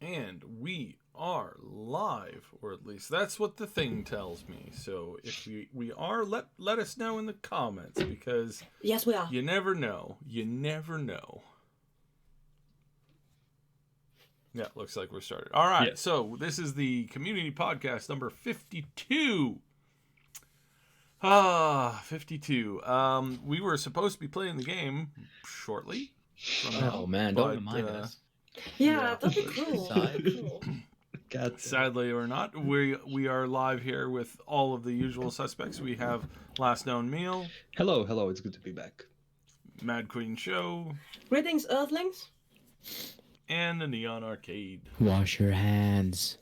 And we are live, or at least that's what the thing tells me. So if we are, let us know in the comments, because yes, we are. You never know. You never know. Yeah, looks like we're started. All right, So this is the community podcast number 52. 52. We were supposed to be playing the game shortly from now. Oh man, don't remind us. Yeah, that'd be cool. Sadly or not, we are live here with all of the usual suspects. We have LastKnownMeal. Hello, it's good to be back. Madqueen Show. Greetings, Earthlings. And TheNeonArcade. Wash your hands.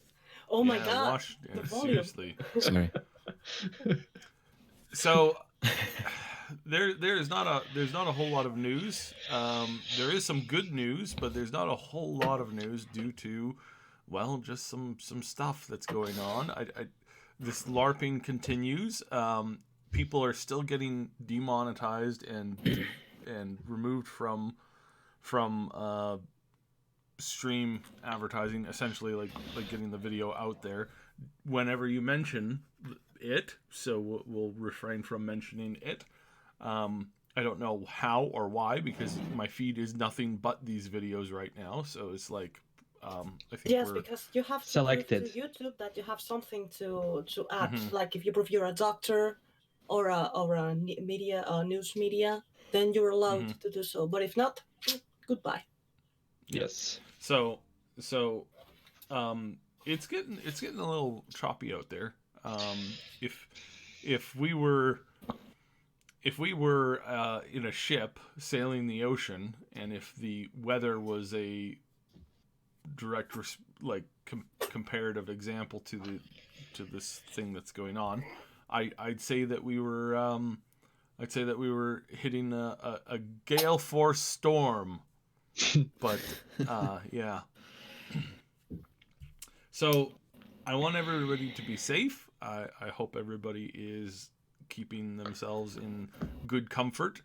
Oh my god. Seriously. Sorry. So there's not a whole lot of news. There is some good news, but there's not a whole lot of news due to, well, just some stuff that's going on. This LARPing continues. People are still getting demonetized and removed from stream advertising, essentially like getting the video out there whenever you mention it. So we'll refrain from mentioning it. I don't know how or why, because my feed is nothing but these videos right now. So it's like, I think because you have to selected to YouTube that you have something to add. Mm-hmm. Like if you prove you're a doctor or a media news media, then you're allowed to do so. But if not, goodbye. Yes. So it's getting a little choppy out there. If we were in a ship sailing the ocean, and if the weather was a direct comparative example to this thing that's going on, I'd say that we were hitting a gale force storm. But yeah. So I want everybody to be safe. I hope everybody is keeping themselves in good comfort,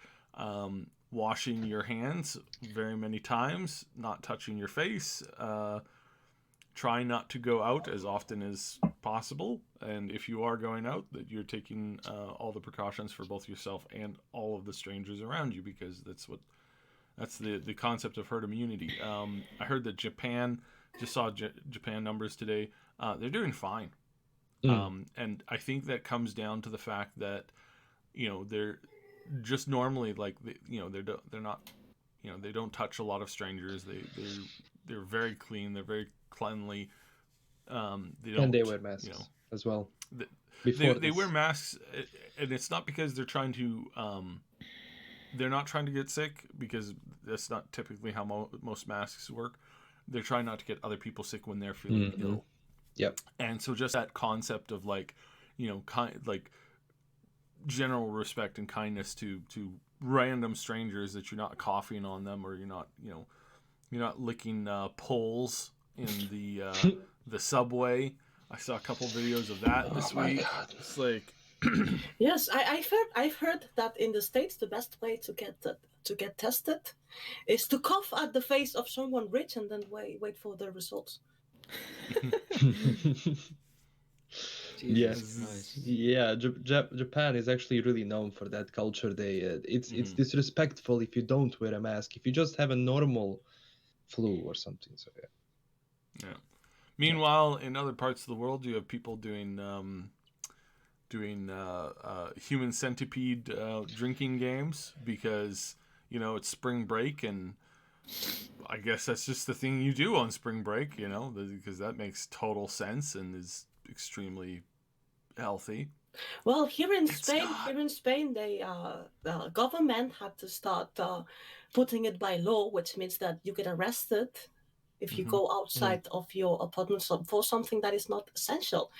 washing your hands very many times, not touching your face, trying not to go out as often as possible, and if you are going out, that you're taking all the precautions for both yourself and all of the strangers around you, because that's the concept of herd immunity. I heard that Japan, just saw Japan numbers today, they're doing fine. And I think that comes down to the fact that, they're just normally they're not, they don't touch a lot of strangers. They're very clean. They're very cleanly. They wear masks as well. They wear masks, and it's not because they're trying to. They're not trying to get sick, because that's not typically how most masks work. They're trying not to get other people sick when they're feeling ill. Yep. And so just that concept of general respect and kindness to random strangers, that you're not coughing on them, or you're not licking poles in the subway. I saw a couple videos of that this week. God. It's like. Yes, I've heard that in the States the best way to get tested is to cough at the face of someone rich and then wait for the results. Yes, nice. Yeah. Japan is actually really known for that culture. It's disrespectful if you don't wear a mask, if you just have a normal flu or something. So yeah. Meanwhile, in other parts of the world, you have people doing human centipede drinking games, because it's spring break, and I guess that's just the thing you do on spring break, because that makes total sense and is extremely healthy. Well, here in Spain, the government had to start putting it by law, which means that you get arrested if you go outside of your apartment for something that is not essential.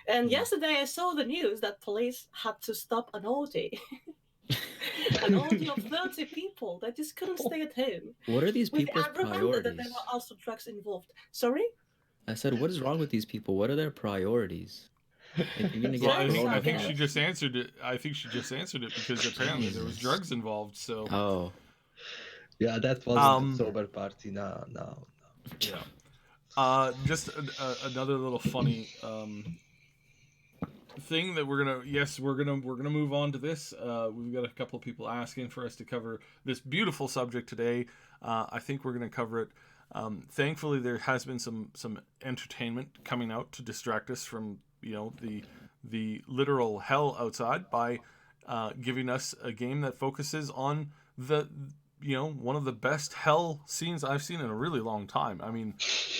And yesterday I saw the news that police had to stop an orgy. An orgy of 30 people that just couldn't stay at home. What are these people's priorities? That there were also drugs involved. Sorry? I said, what is wrong with these people? What are their priorities? I think she just answered it. Because apparently there was drugs involved. So. Oh. Yeah, that wasn't a sober party. No. Yeah. Just another little funny thing that we're gonna move on to this. We've got a couple of people asking for us to cover this beautiful subject today. I think we're gonna cover it. Thankfully, there has been some entertainment coming out to distract us from the literal hell outside by giving us a game that focuses on the one of the best hell scenes I've seen in a really long time. I mean,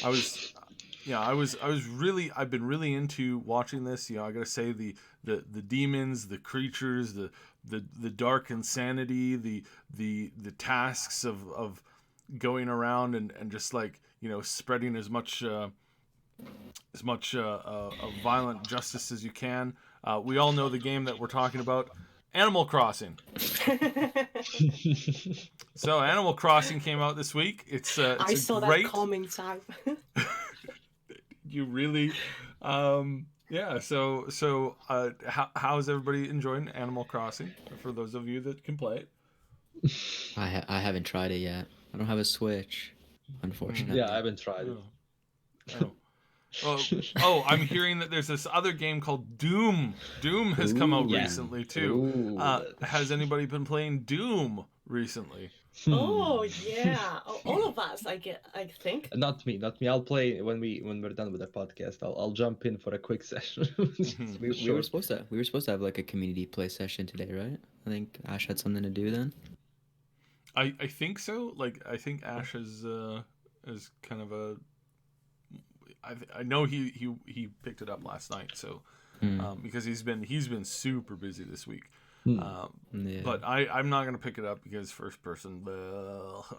I've been really into watching this. I gotta say the demons, the creatures, the dark insanity, the tasks of going around and just like spreading as much violent justice as you can. We all know the game that we're talking about, Animal Crossing. So Animal Crossing came out this week. I saw that coming time. You really, yeah. So how's everybody enjoying Animal Crossing? For those of you that can play it, I haven't tried it yet. I don't have a Switch, unfortunately. Yeah, I haven't tried it. Oh, I'm hearing that there's this other game called Doom. Doom has come out recently too. Has anybody been playing Doom recently? Oh yeah, all of us. I think. Not me. I'll play when we're done with the podcast. I'll jump in for a quick session. We were supposed to have like a community play session today, right? I think Ash had something to do then. I think so. Like I think Ash is kind of a. I know he picked it up last night, so because he's been super busy this week. Yeah. But I'm not gonna pick it up because first person.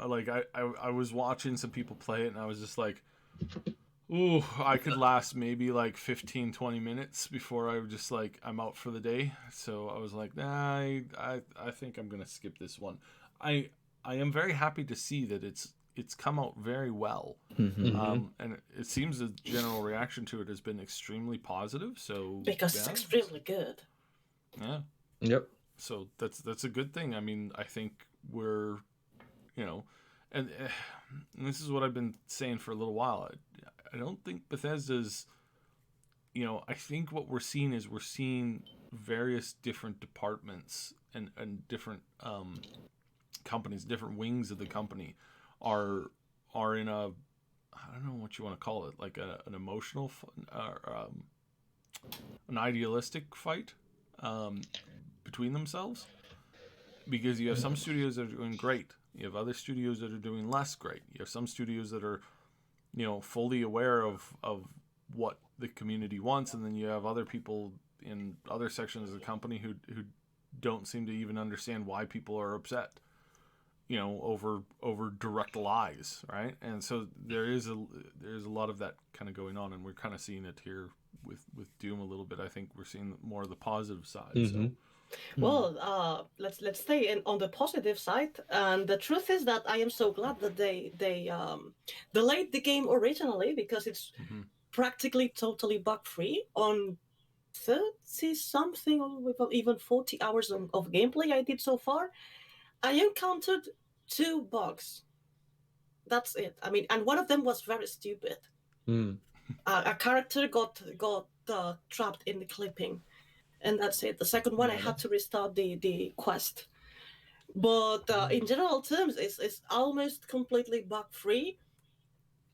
Like I was watching some people play it and I was just like, ooh, I could last maybe like 15-20 minutes before I was just like I'm out for the day. So I was like, nah, I think I'm gonna skip this one. I am very happy to see that it's come out very well. And it seems the general reaction to it has been extremely positive. So because it's extremely good. Yeah. Yep. So that's a good thing. I mean, I think we're, and this is what I've been saying for a little while. I don't think Bethesda's, I think what we're seeing various different departments and different companies, different wings of the company are in a, I don't know what you want to call it, like an emotional, an idealistic fight between themselves, because you have some studios that are doing great, you have other studios that are doing less great, you have some studios that are fully aware of what the community wants, and then you have other people in other sections of the company who don't seem to even understand why people are upset over direct lies, right? And so there's a lot of that kind of going on, and we're kind of seeing it here with Doom a little bit. I think we're seeing more of the positive side. So Well, let's stay on the positive side. And the truth is that I am so glad that they delayed the game originally, because it's practically totally bug free on 30 something or even 40 hours of gameplay I did so far. I encountered 2 bugs. That's it. I mean, and one of them was very stupid. A character got trapped in the clipping. And that's it. The second one, I had to restart the quest. But in general terms, it's almost completely bug-free.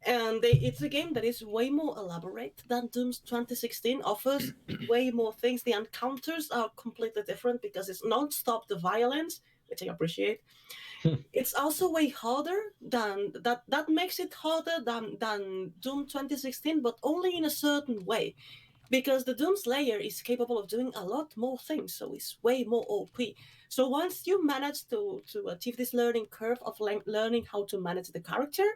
And it's a game that is way more elaborate than Doom 2016, offers way more things. The encounters are completely different because it's non-stop the violence, which I appreciate. It's also way harder than that makes it harder than Doom 2016, but only in a certain way. Because the Doom Slayer is capable of doing a lot more things, so it's way more OP. So once you manage to achieve this learning curve of learning how to manage the character,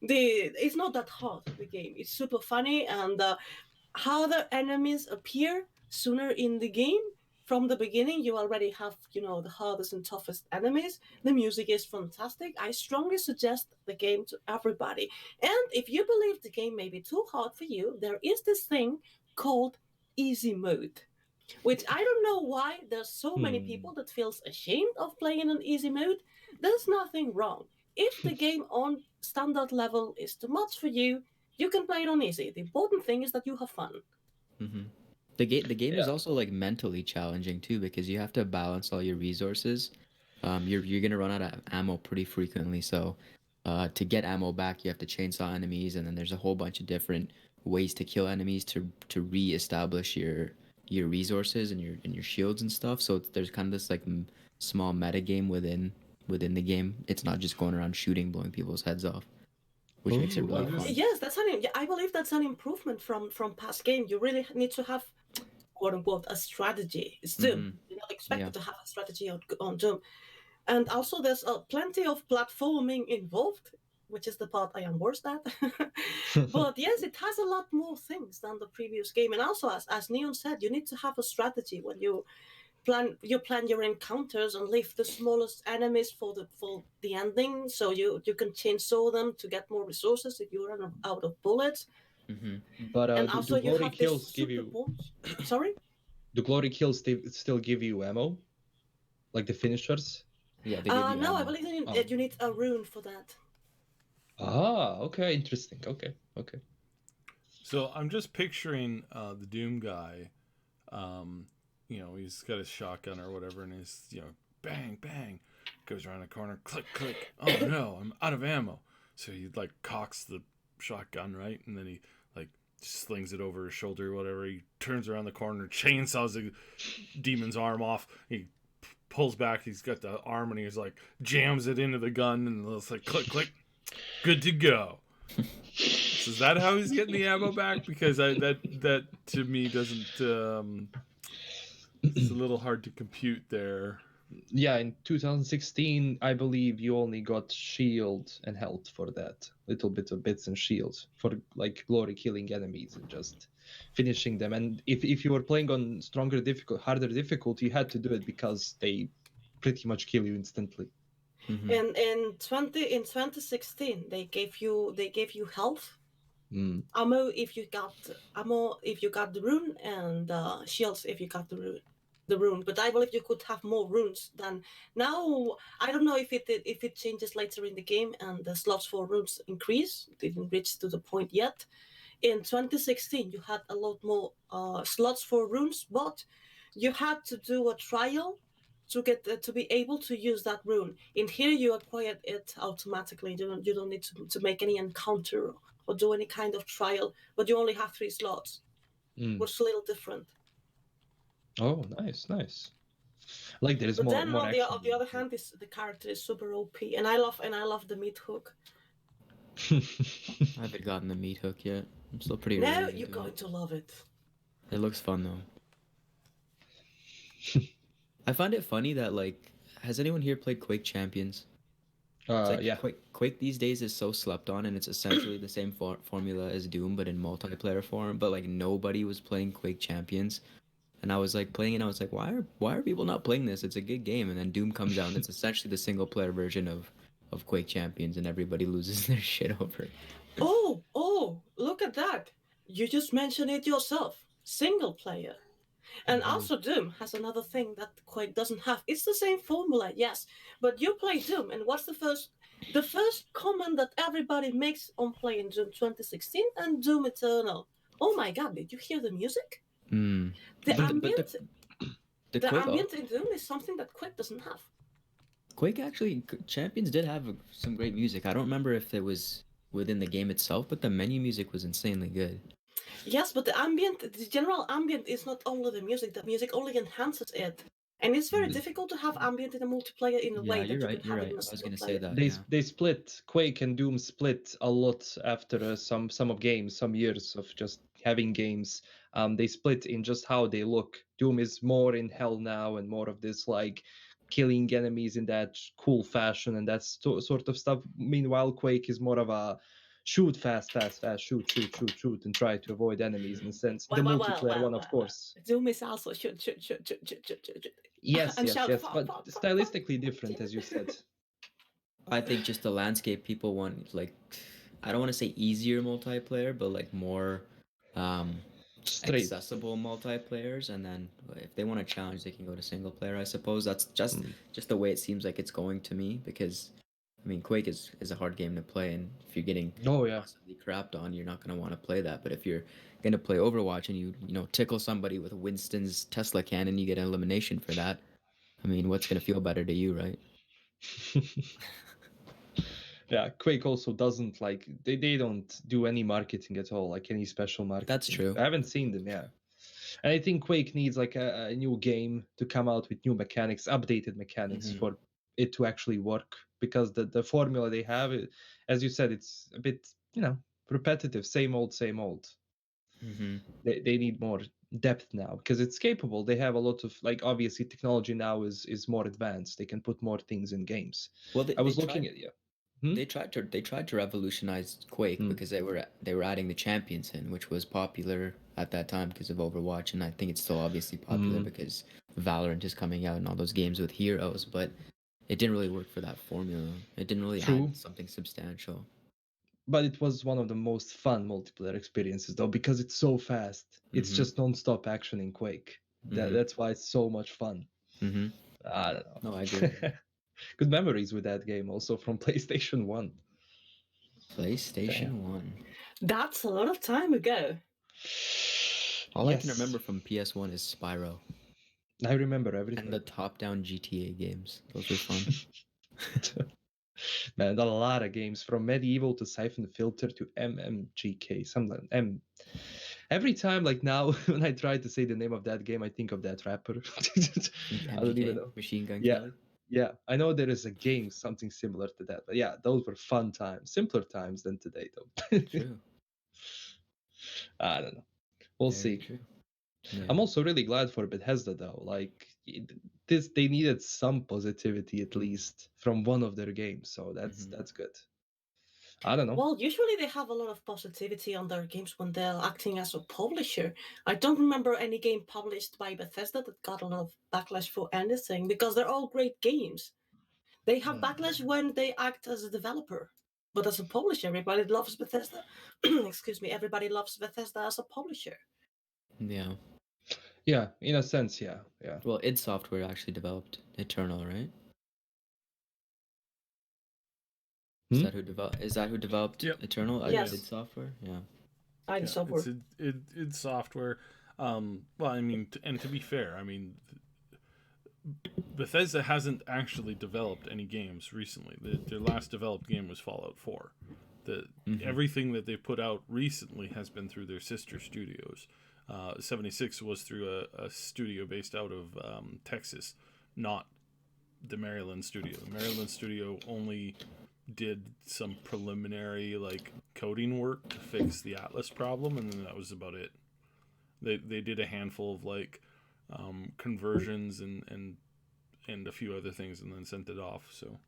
it's not that hard, the game. It's super funny, and harder enemies appear sooner in the game. From the beginning, you already have, the hardest and toughest enemies. The music is fantastic. I strongly suggest the game to everybody. And if you believe the game may be too hard for you, there is this thing called easy mode, which I don't know why there's so many people that feels ashamed of playing on easy mode. There's nothing wrong. If the game on standard level is too much for you, You can play it on easy. The important thing is that you have fun. Mm-hmm. The game is also like mentally challenging too, because you have to balance all your resources. You're gonna run out of ammo pretty frequently, so to get ammo back, you have to chainsaw enemies, and then there's a whole bunch of different ways to kill enemies to reestablish your resources and your shields and stuff. So there's kind of this like small meta game within the game. It's not just going around shooting, blowing people's heads off, which makes it really fun. Yes, I believe that's an improvement from past game. You really need to have, quote unquote, a strategy. It's Doom. You're not expected to have a strategy on Doom. And also there's plenty of platforming involved, which is the part I am worst at. But yes, it has a lot more things than the previous game. And also, as Neon said, you need to have a strategy when you plan your encounters and leave the smallest enemies for the ending, so you can chainsaw them to get more resources if you run out of bullets. But And do also you glory have kills this give super you? bombs. Sorry? Do glory kills still give you ammo, like the finishers? Yeah, they give you No, ammo. I believe you need a rune for that. Ah, okay, interesting. Okay. So I'm just picturing the Doom guy. He's got his shotgun or whatever, and he's bang bang, goes around the corner, click click. Oh no, I'm out of ammo. So he like cocks the shotgun, right, and then he like slings it over his shoulder or whatever. He turns around the corner, chainsaws the demon's arm off. He pulls back. He's got the arm, and he's like jams it into the gun, and it's like click click, good to go. So is that how he's getting the ammo back? Because that to me doesn't. It's a little hard to compute there. Yeah, in 2016, I believe you only got shield and health for that. Little bit of bits and shields for like glory killing enemies and just finishing them. And if you were playing on harder difficulty, you had to do it because they pretty much kill you instantly. And in 2016 they gave you health, ammo if you got the rune, and shields if you got the rune. But I believe you could have more runes than now. I don't know if it changes later in the game and the slots for runes increase. It didn't reach to the point yet. In 2016 you had a lot more slots for runes, but you had to do a trial to get to be able to use that rune. In here you acquired it automatically. You don't need to make any encounter or do any kind of trial, but you only have 3 slots, which is a little different. Oh, nice. Like there's but more. then more on action. the other hand, the character is super OP, and I love the meat hook. I haven't gotten the meat hook yet. I'm still pretty Now early you're into going it. to love it. It looks fun though. I find it funny that like, has anyone here played Quake Champions? Yeah. Quake these days is so slept on, and it's essentially the same formula as Doom, but in multiplayer form. But like nobody was playing Quake Champions, and I was like playing it, and I was like, why are people not playing this? It's a good game. And then Doom comes out, and it's essentially the single player version of Quake Champions, and everybody loses their shit over it. Oh, look at that. You just mentioned it yourself. Single player. And also Doom has another thing that Quake doesn't have. It's the same formula, yes. But you play Doom, and what's the first comment that everybody makes on playing Doom 2016 and Doom Eternal? Oh my god, did you hear the music? The ambient in Doom is something that Quake doesn't have. Quake actually, Champions did have some great music. I don't remember if it was within the game itself, but the menu music was insanely good. Yes, but the general ambient is not only the music only enhances it. And it's very difficult to have ambient in a multiplayer in a way that you can have it in a single player. They split. Quake and Doom split a lot after some years of just having games. They split in just how they look. Doom is more in hell now and more of this like killing enemies in that cool fashion and that sort of stuff. Meanwhile, Quake is more of a shoot fast, shoot, and try to avoid enemies in a sense. The multiplayer one, of course. Doom is also shoot. Yes, but stylistically different, as you said. I think just the landscape people want, like, I don't want to say easier multiplayer, but like more accessible multiplayers, and then if they want a challenge, they can go to single player. I suppose that's just the way it seems like it's going to me, because I mean, Quake is a hard game to play, and if you're getting Oh yeah. constantly crapped on, you're not gonna want to play that. But if you're gonna play Overwatch and you know tickle somebody with Winston's Tesla cannon, you get an elimination for that. I mean, what's gonna feel better to you, right? Yeah, Quake also doesn't like they don't do any marketing at all, like any special marketing. That's true. I haven't seen them, yeah. And I think Quake needs like a new game to come out with new mechanics, updated mechanics for it to actually work, because the formula they have, as you said, it's a bit, repetitive, same old, same old. They need more depth now because it's capable. They have a lot of, like, obviously technology now is more advanced. They can put more things in games. Well, I was looking at They tried to revolutionize Quake because they were adding the champions in, which was popular at that time because of Overwatch, and I think it's still obviously popular because Valorant is coming out and all those games with heroes, but it didn't really work for that formula. It didn't really add something substantial. But it was one of the most fun multiplayer experiences, though, because it's so fast. It's just non-stop action in Quake. That's why it's so much fun. I don't know. No, I agree. Good memories with that game, also from PlayStation 1. PlayStation 1. That's a lot of time ago. All I can remember from PS1 is Spyro. I remember everything. And the top-down GTA games. Those were fun. Man, a lot of games, from Medieval to Siphon Filter to MMGK. Every time, like now, when I try to say the name of that game, I think of that rapper. I don't even know. Machine Gun Kelly? Yeah, I know there is a game, something similar to that. But yeah, those were fun times. Simpler times than today, though. True. I don't know. We'll see. True. Yeah. I'm also really glad for Bethesda, though. Like, they needed some positivity at least from one of their games, so that's good. I don't know. Well, usually they have a lot of positivity on their games when they're acting as a publisher. I don't remember any game published by Bethesda that got a lot of backlash for anything, because they're all great games. They have backlash when they act as a developer, but as a publisher, everybody loves Bethesda. Excuse me, everybody loves Bethesda as a publisher. Yeah. Yeah, in a sense, yeah. Well, id Software actually developed Eternal, right? Is that who developed Eternal? Yes. id Software? Yeah. id Software. It's software. Well, I mean, and to be fair, I mean, Bethesda hasn't actually developed any games recently. Their last developed game was Fallout 4. Everything that they put out recently has been through their sister studios. 76 was through a studio based out of Texas, not the Maryland studio. The Maryland studio only did some preliminary like coding work to fix the Atlas problem, and then that was about it. They did a handful of like conversions and a few other things, and then sent it off. So.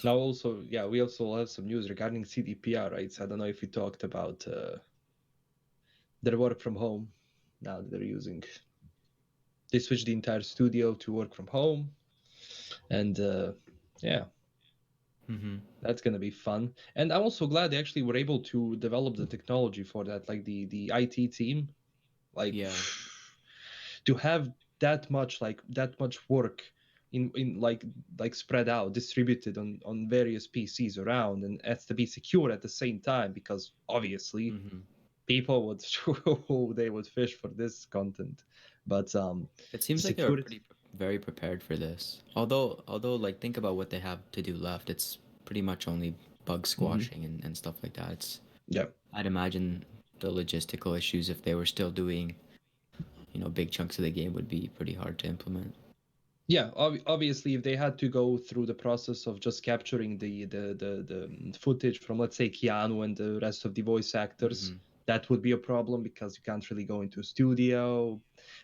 Now also, we also have some news regarding CDPR rights. I don't know if we talked about their work from home. Now that they switched the entire studio to work from home, and that's gonna be fun. And I'm also glad they actually were able to develop the technology for that, like the IT team, like to have that much work in like spread out, distributed on various PCs around, and it has to be secure at the same time, because obviously people would fish for this content. But it seems like they're very prepared for this. Although like think about what they have to do left. It's pretty much only bug squashing and stuff like that. I'd imagine the logistical issues, if they were still doing big chunks of the game, would be pretty hard to implement. Yeah, obviously, if they had to go through the process of just capturing the footage from, let's say, Keanu and the rest of the voice actors, that would be a problem, because you can't really go into a studio.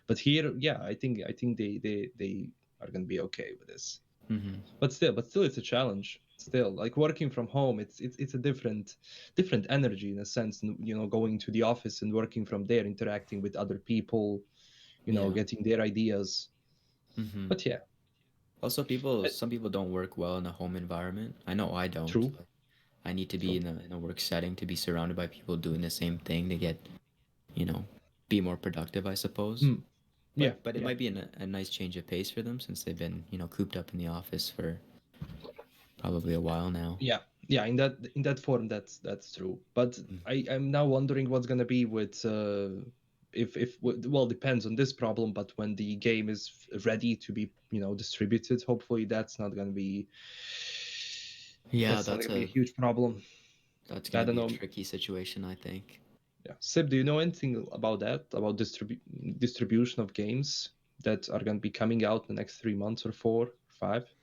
But here, I think they are going to be okay with this. But still, it's a challenge. Still, like working from home, it's a different energy in a sense. Going to the office and working from there, interacting with other people, getting their ideas. But yeah. Also, some people don't work well in a home environment. I know I don't. True. I need to be in a work setting to be surrounded by people doing the same thing to get, be more productive, I suppose. But it might be a nice change of pace for them since they've been, cooped up in the office for probably a while now. Yeah, in that form, that's true. But I'm now wondering what's gonna be with if well, depends on this problem. But when the game is ready to be distributed, hopefully that's not gonna be. Yeah, that's not gonna be a huge problem. That's gonna be a tricky situation, I think. Yeah, Sib, do you know anything about that? About distribution of games that are gonna be coming out in the next 3 months or 4, 5?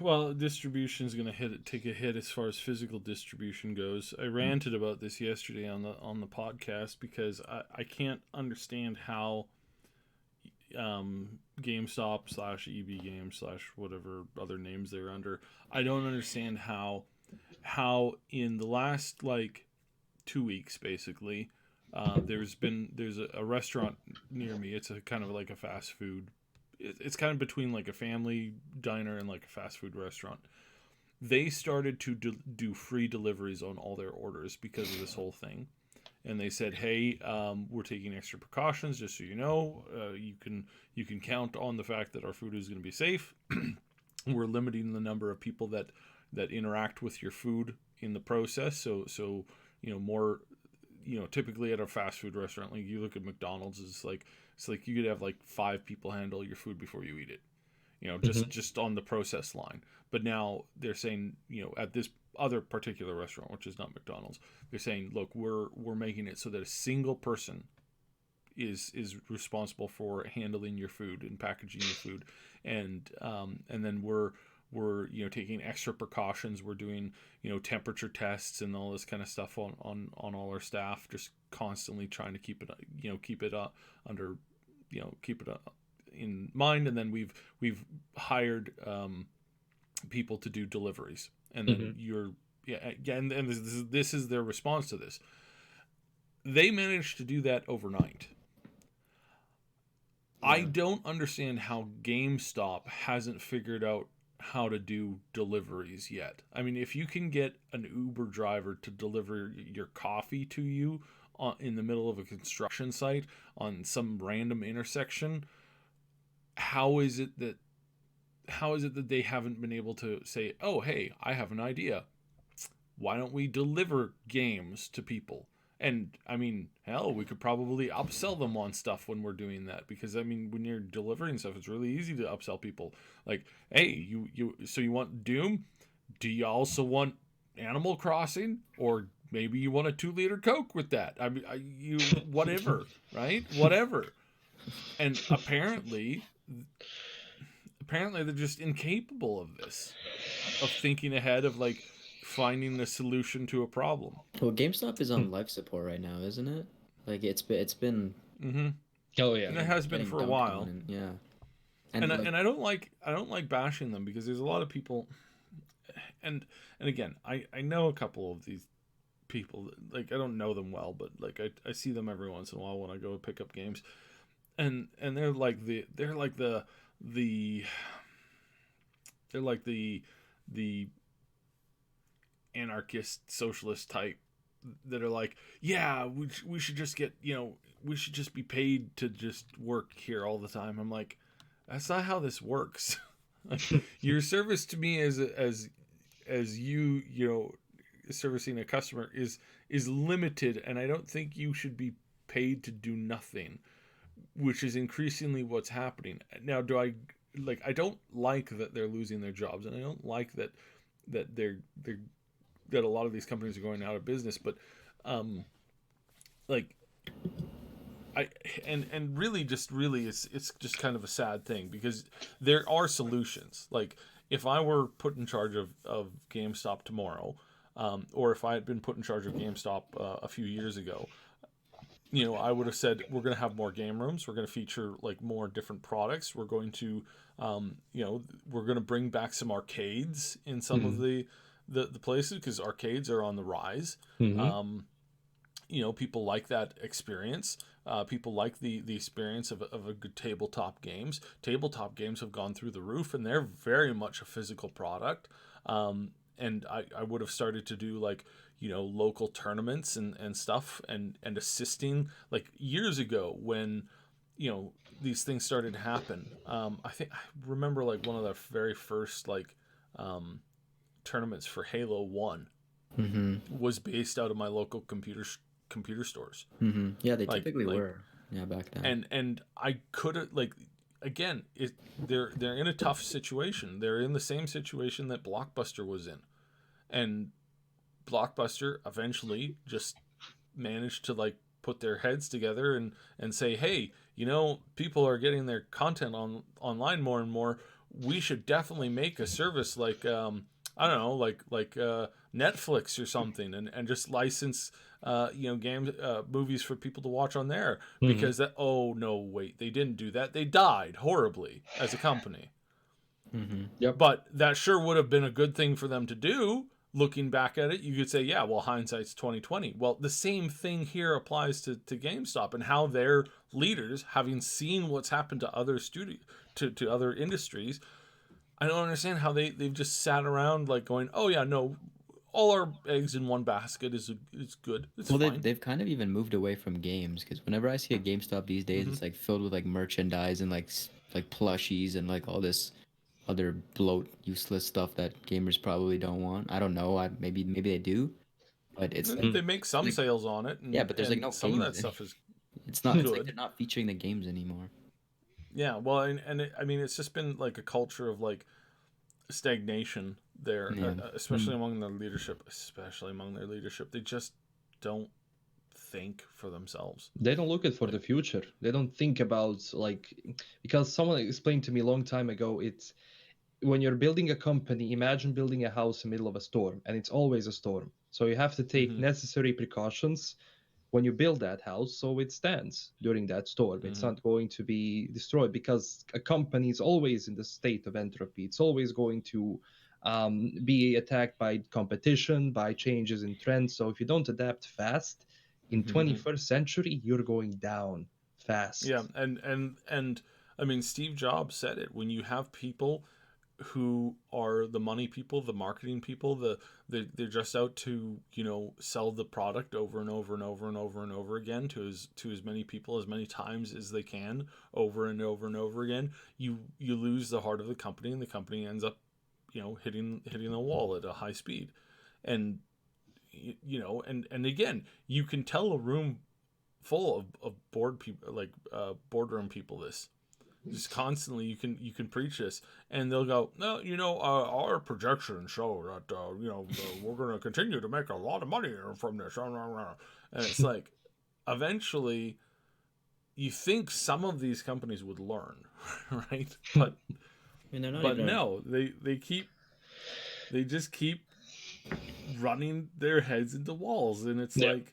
Well, distribution is going to take a hit as far as physical distribution goes. I ranted about this yesterday on the podcast because I can't understand how GameStop / EB Games / whatever other names they're under. I don't understand how in the last 2 weeks basically there's a restaurant near me. It's a kind of like a fast food. It's kind of between like a family diner and like a fast food restaurant. They started to do free deliveries on all their orders because of this whole thing. And they said, hey, we're taking extra precautions just so you know. You can count on the fact that our food is going to be safe. We're limiting the number of people that interact with your food in the process. So more, typically at a fast food restaurant, like you look at McDonald's, it's like you could have 5 people handle your food before you eat it, just on the process line. But now they're saying, at this other particular restaurant, which is not McDonald's, they're saying, look, we're making it so that a single person is responsible for handling your food and packaging your food, and then we're taking extra precautions. We're doing temperature tests and all this kind of stuff on all our staff, just constantly trying to keep it under keep it in mind. And then we've hired people to do deliveries, and then and this is their response to this. They managed to do that overnight. Yeah. I don't understand how GameStop hasn't figured out how to do deliveries yet. I mean, if you can get an Uber driver to deliver your coffee to you in the middle of a construction site on some random intersection, how is it that they haven't been able to say, oh, hey, I have an idea. Why don't we deliver games to people? And I mean, hell, we could probably upsell them on stuff when we're doing that, because I mean, when you're delivering stuff, it's really easy to upsell people. Like, hey, so you want Doom? Do you also want Animal Crossing? Or maybe you want a 2-liter Coke with that? I mean, whatever, right? Whatever. And apparently they're just incapable of this, of thinking ahead, of finding the solution to a problem. Well, GameStop is on life support right now, isn't it? Like it's been. Mm-hmm. Oh yeah, and it has been for a while. Yeah, and I don't like bashing them, because there's a lot of people, and again, I know a couple of these people. I don't know them well, but I see them every once in a while when I go to pick up games, and they're like the anarchist socialist type that are like, yeah, we should just get, we should just be paid to just work here all the time. I'm like, that's not how this works. Your service to me as you servicing a customer is limited, and I don't think you should be paid to do nothing, which is increasingly what's happening. Now, I don't like that they're losing their jobs, and I don't like that that a lot of these companies are going out of business, but really it's just kind of a sad thing, because there are solutions. Like, if I were put in charge of GameStop tomorrow, or if I had been put in charge of GameStop a few years ago, I would have said, we're going to have more game rooms. We're going to feature more different products. We're going to, we're going to bring back some arcades in some of the places, because arcades are on the rise. People like that experience. People like the experience of a good tabletop games. Tabletop games have gone through the roof, and they're very much a physical product. and I would have started to do like, you know, local tournaments and stuff, and assisting like years ago when, you know, these things started to happen. I think I remember like one of the very first like tournaments for Halo 1 was based out of my local computer stores. Yeah, they Like- typically like- were. Yeah, back then. And I could have like, again, they're in a tough situation. They're in the same situation that Blockbuster was in, and Blockbuster eventually just managed to like put their heads together and say, hey, you know, people are getting their content online more and more. We should definitely make a service like I don't know, like Netflix or something, and just license you know, games, movies for people to watch on there, because that, oh no, wait, they didn't do that. They died horribly as a company. Yep. But that sure would have been a good thing for them to do. Looking back at it, you could say, yeah, well, hindsight's 2020. Well, the same thing here applies to GameStop and how their leaders, having seen what's happened to other to other industries, I don't understand how they've just sat around like going, oh yeah, no, all our eggs in one basket is good. It's Well, fine. they've kind of even moved away from games, because whenever I see a GameStop these days, it's like filled with like merchandise and like like plushies and like all this other bloat, useless stuff that gamers probably don't want. I don't know. Maybe they do, but it's like, They make some like- sales on it. And, yeah, but there's like and no some of that games in stuff it. is It's not. It's like good. they're not featuring the games anymore. Yeah, well, I mean, it's just been like a culture of like stagnation there, Yeah. especially among their leadership. They just don't think for themselves. They don't look at for the future. They don't think about like, because someone explained to me a long time ago, it's when you're building a company, imagine building a house in the middle of a storm, and it's always a storm. So you have to take necessary precautions when you build that house so it stands during that storm. It's not going to be destroyed, because a company is always in the state of entropy. It's always going to be attacked by competition, by changes in trends. So if you don't adapt fast in 21st century, you're going down fast. Yeah, and I mean, Steve Jobs said it. When you have people who are the money people, the marketing people, they're just out to, you know, sell the product over and over and over and over and over again to as many people as many times as they can, over and over and over again. You lose the heart of the company, and the company ends up, you know, hitting the wall at a high speed. And you know, and again, you can tell a room full of board people, like boardroom people, this just constantly you can preach this, and they'll go, no, you know, our projections show that you know, we're going to continue to make a lot of money from this, and it's like, eventually you think some of these companies would learn, right? But I mean, they're not but even. no, they just keep running their heads into walls, and it's Yeah. like,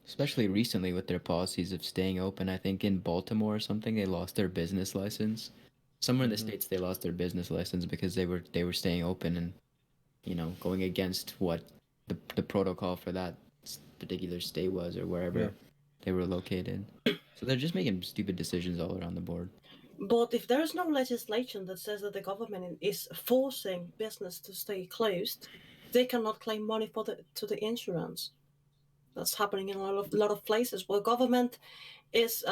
Especially recently with their policies of staying open. I think in Baltimore or something, they lost their business license. Somewhere in the States, they lost their business license because they were staying open and, you know, going against what the protocol for that particular state was, or wherever they were located. So they're just making stupid decisions all around the board. But if there is no legislation that says that the government is forcing business to stay closed, they cannot claim money to the insurance. That's happening in a lot of places where government is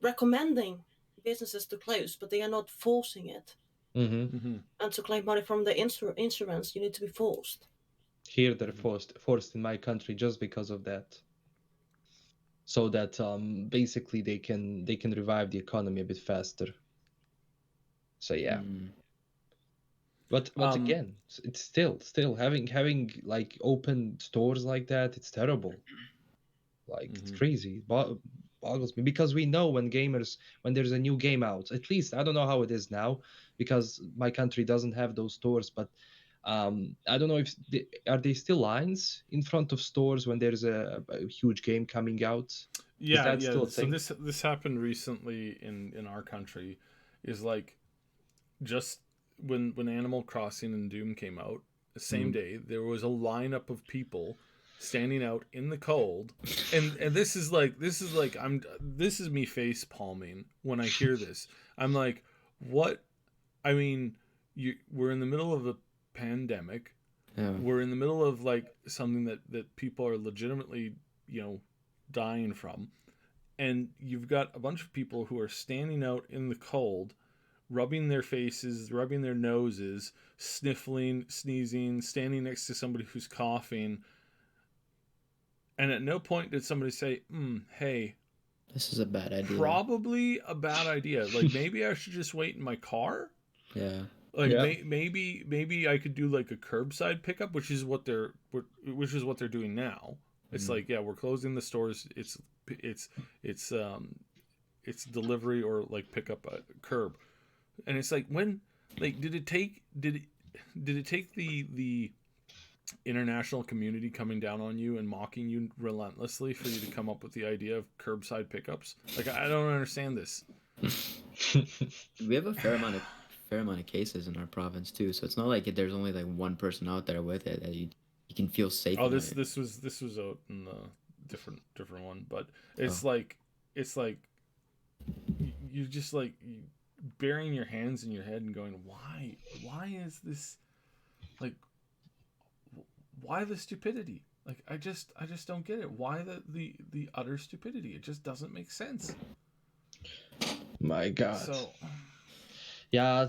recommending businesses to close, but they are not forcing it. Mm-hmm. And to claim money from the insurance, you need to be forced. Here they're forced in my country just because of that. So that basically they can revive the economy a bit faster. So yeah. But again, it's still having like open stores like that, it's terrible. Like it's crazy. Boggles me, because we know when there's a new game out, at least I don't know how it is now, because my country doesn't have those stores, but I don't know if are they still lines in front of stores when there's a huge game coming out? yeah, that yeah. still a So thing? this happened recently in our country, is like, just when Animal Crossing and Doom came out, the same day, there was a lineup of people standing out in the cold, and this is me face palming when I hear this. I'm like, what? I mean, we're in the middle of a pandemic. Yeah. We're in the middle of like something that people are legitimately, dying from. And you've got a bunch of people who are standing out in the cold, rubbing their faces, rubbing their noses, sniffling, sneezing, standing next to somebody who's coughing. And at no point did somebody say, hey, This is a bad idea. probably a bad idea. Like, maybe I should just wait in my car. Yeah. Like, Yeah. maybe I could do like a curbside pickup, which is what they're doing now. It's like, yeah, we're closing the stores. It's delivery or like pickup at curb. And it's like, when, like, did it take the international community coming down on you and mocking you relentlessly for you to come up with the idea of curbside pickups? Like, I don't understand this. We have a fair amount of cases in our province too, so it's not like there's only like one person out there with it that you can feel safe. Oh, about this it. this was out in the different one, but it's like you're just like burying your hands in your head and going, why is this, like, why the stupidity? Like, I just don't get it. Why the utter stupidity? It just doesn't make sense. My God. So Yeah,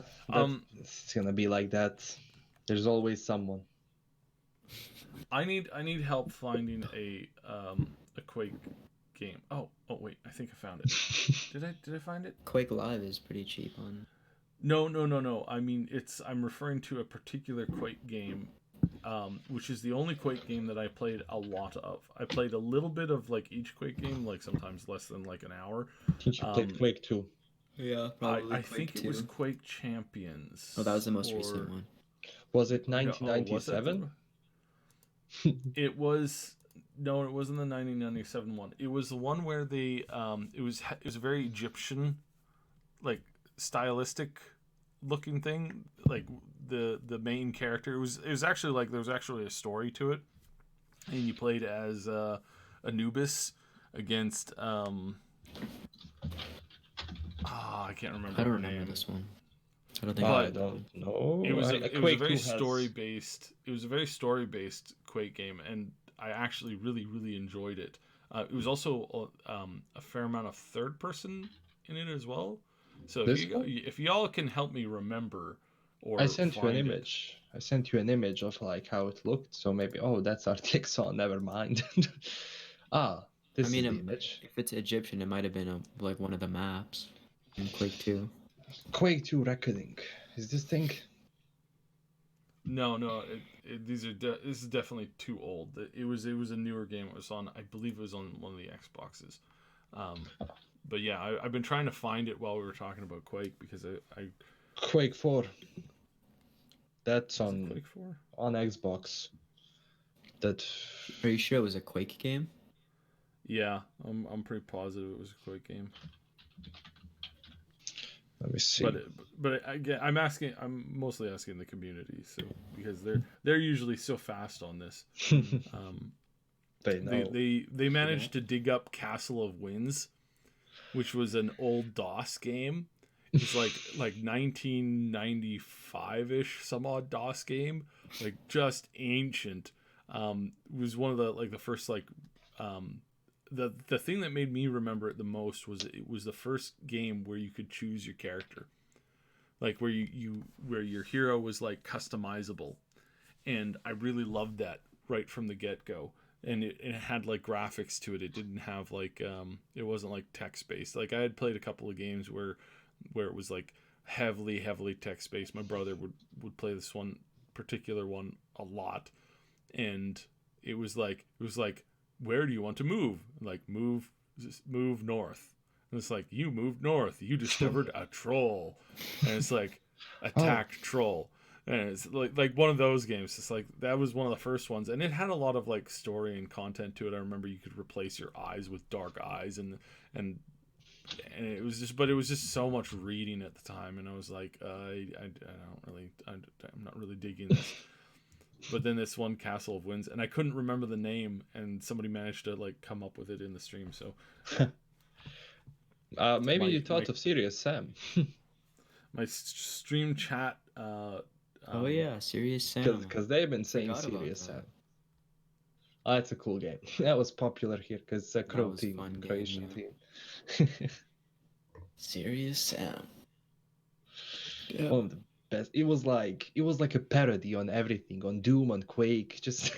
it's gonna be like that. There's always someone. I need help finding a Quake game. Oh wait, I think I found it. Did I find it? Quake Live is pretty cheap on. No. I mean, I'm referring to a particular Quake game, which is the only Quake game that I played a lot of. I played a little bit of like each Quake game, like sometimes less than like an hour. I think you played Quake 2. Yeah, I think it was Quake Champions. Oh, that was the most recent one. Was it No, 1997? It was. No, it wasn't the 1997 one. It was the one where they it was a very Egyptian, like, stylistic looking thing. Like the main character, it was actually like there was actually a story to it, and you played as Anubis against I can't remember. I don't her remember name. this one. I don't think. I don't know. It was a Quake very 2 has- story based. It was a very story based Quake game, and I actually really enjoyed it. It was also a fair amount of third person in it as well. So This if y'all can help me remember, or I sent you an find it. image. I sent you an image of like how it looked. So maybe that's RTX on. Never mind. This I mean, is the image. if it's Egyptian, it might have been like one of the maps in Quake 2. Quake 2 Reckoning. Is this thing? No. This is definitely too old. It was a newer game. It was on, I believe it was on one of the Xboxes. But yeah, I've been trying to find it while we were talking about Quake, because I Quake 4. That's was it on Quake 4? on Xbox. That Are you sure it was a Quake game? Yeah, I'm pretty positive it was a Quake game. let me see. But again, I'm mostly asking the community, so, because they're usually so fast on this. They know. They managed to dig up Castle of Winds, which was an old DOS game. It's like 1995-ish, some odd DOS game, like just ancient. It was one of the first, like, the thing that made me remember it the most was it was the first game where you could choose your character, like where where your hero was like customizable, and I really loved that right from the get-go. And it had like graphics to it. It didn't have like it wasn't like text based. Like, I had played a couple of games where it was like heavily text based. My brother would play this particular one a lot, and it was like where do you want to move? Like, move north. And it's like, you moved north. You discovered a troll. And it's like, attack troll. And it's like one of those games. It's like, that was one of the first ones. And it had a lot of like story and content to it. I remember you could replace your eyes with dark eyes, and it was just so much reading at the time. And I was like, I'm not really digging this. But then this one, Castle of Winds, and I couldn't remember the name, and somebody managed to like come up with it in the stream. So maybe you thought of Serious Sam. my stream chat Oh yeah, Serious Sam. Because they've been saying Forgot about Serious that. Sam. Oh, that's a cool game. That was popular here because it's a Crow was team, fun game, Croatian yeah. team. Serious Sam. Yeah. One of the best. It was like a parody on everything, on Doom, on Quake, just.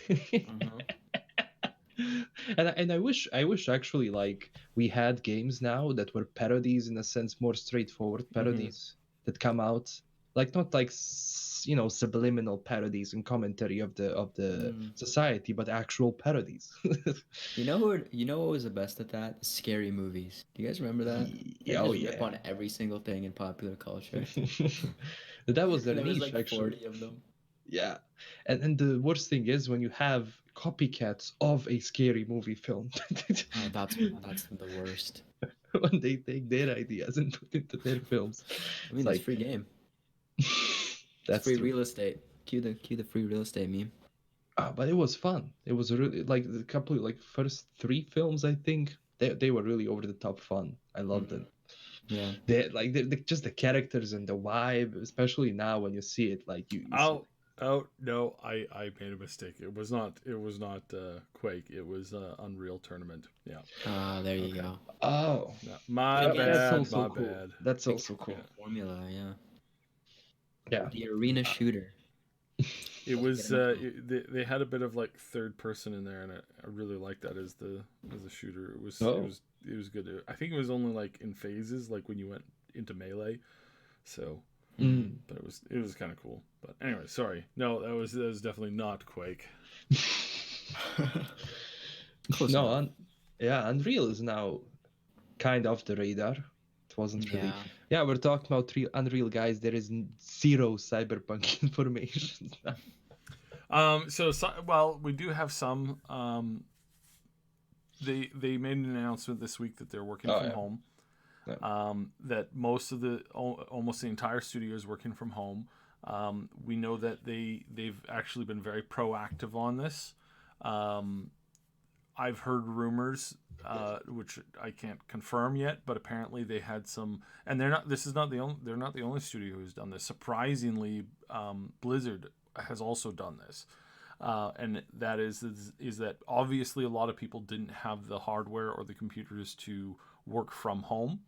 And I wish actually like we had games now that were parodies in a sense, more straightforward parodies that come out, like not like subliminal parodies and commentary of the society, but actual parodies. You know what was the best at that? Scary movies. Do you guys remember that? They Oh just rip yeah. on every single thing in popular culture. That was their There was niche, like actually. 40 of them. Yeah, and the worst thing is when you have copycats of a scary movie film. Oh, that's the worst. When they take their ideas and put into their films. I mean, It's that's free game. That's It's free true. real estate. Cue the free real estate meme. But it was fun. It was really like the couple like first 3 films, I think. They were really over the top fun. I loved it. Yeah. They just the characters and the vibe, especially now when you see it, like you see, Oh no, I made a mistake. It was not Quake. It was Unreal Tournament. Yeah. There you go. oh, No, my That's bad. also My cool. bad. That's also cool. Formula, yeah. Yeah. The arena shooter. It was they had a bit of like third person in there, and I really liked that as the shooter. It was good. I think it was only like in phases, like when you went into melee. So, but it was kind of cool. But anyway, sorry. No, that was definitely not Quake. Close No, enough. Unreal is now kind of the radar. It wasn't really. Yeah. Yeah, we're talking about Unreal, guys. There is zero Cyberpunk information. Well, we do have some. They made an announcement this week that they're working from home. Yeah. That almost the entire studio is working from home. We know that they've actually been very proactive on this. I've heard rumors, which I can't confirm yet, but apparently they had some, and they're not the only studio who's done this. Surprisingly, Blizzard has also done this. And that is that obviously a lot of people didn't have the hardware or the computers to work from home.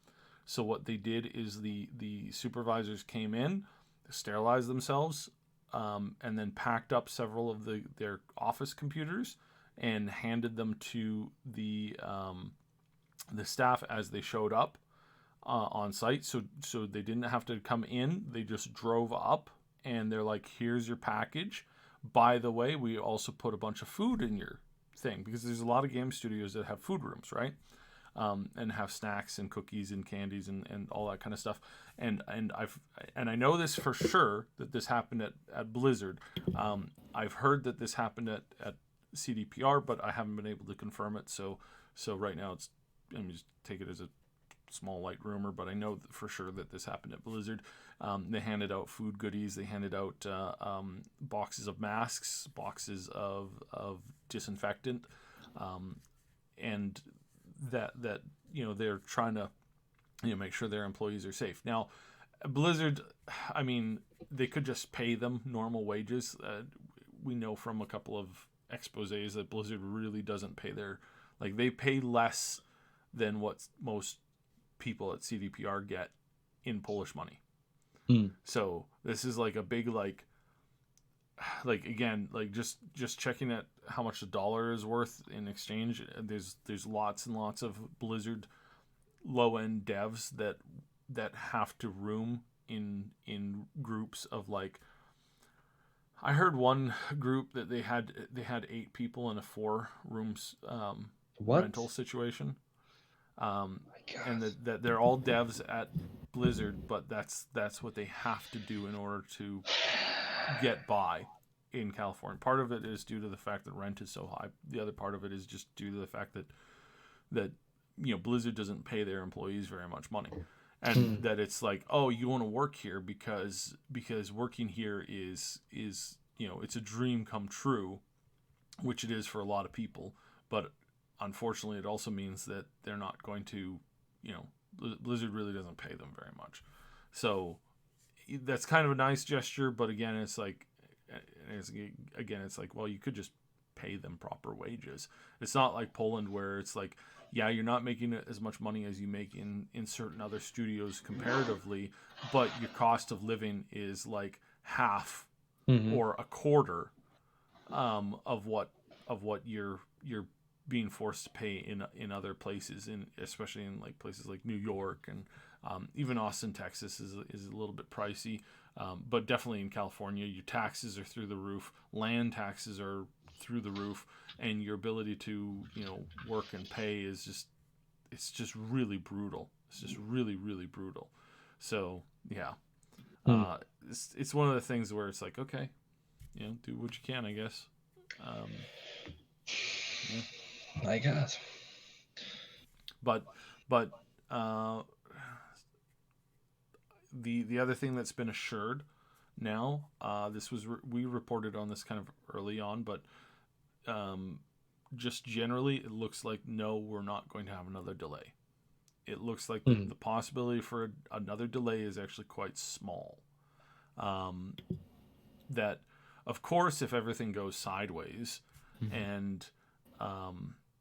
So what they did is the supervisors came in, sterilized themselves, and then packed up several of their office computers and handed them to the staff as they showed up on site. So they didn't have to come in; they just drove up, and they're like, "Here's your package. By the way, we also put a bunch of food in your thing," because there's a lot of game studios that have food rooms, right? And have snacks and cookies and candies and all that kind of stuff. And I know this for sure that this happened at Blizzard. I've heard that this happened at CDPR, but I haven't been able to confirm it. So right now let me just take it as a small light rumor, but I know for sure that this happened at Blizzard. They handed out food goodies. They handed out boxes of masks, boxes of disinfectant, and that they're trying to make sure their employees are safe. Now, Blizzard, I mean, they could just pay them normal wages. We know from a couple of exposés that Blizzard really doesn't pay they pay less than what most people at CDPR get in Polish money. So this is like a big again, just checking at how much the dollar is worth in exchange. There's lots and lots of Blizzard low end devs that have to room in groups of I heard one group that they had 8 people in a 4 rooms rental situation. And that they're all devs at Blizzard, but that's what they have to do in order to get by in California. Part of it is due to the fact that rent is so high. The other part of it is just due to the fact that Blizzard doesn't pay their employees very much money, and that it's like, oh, you want to work here because working here is it's a dream come true, which it is for a lot of people, but unfortunately it also means that they're not going to Blizzard really doesn't pay them very much. So that's kind of a nice gesture, but again, it's like, it's like, well, you could just pay them proper wages. It's not like Poland where it's like, yeah, you're not making as much money as you make in certain other studios comparatively, but your cost of living is like half or a quarter of what you're being forced to pay in other places, especially in like places like New York and even Austin, Texas is a little bit pricey, but definitely in California, your taxes are through the roof, land taxes are through the roof, and your ability to work and pay is just really brutal. It's just really, really brutal. So yeah, it's one of the things where it's like, okay, do what you can, I guess. Yeah. I guess. But the other thing that's been assured now, this was we reported on this kind of early on, but just generally, it looks like no, we're not going to have another delay. It looks like the possibility for another delay is actually quite small. That, of course, if everything goes sideways, and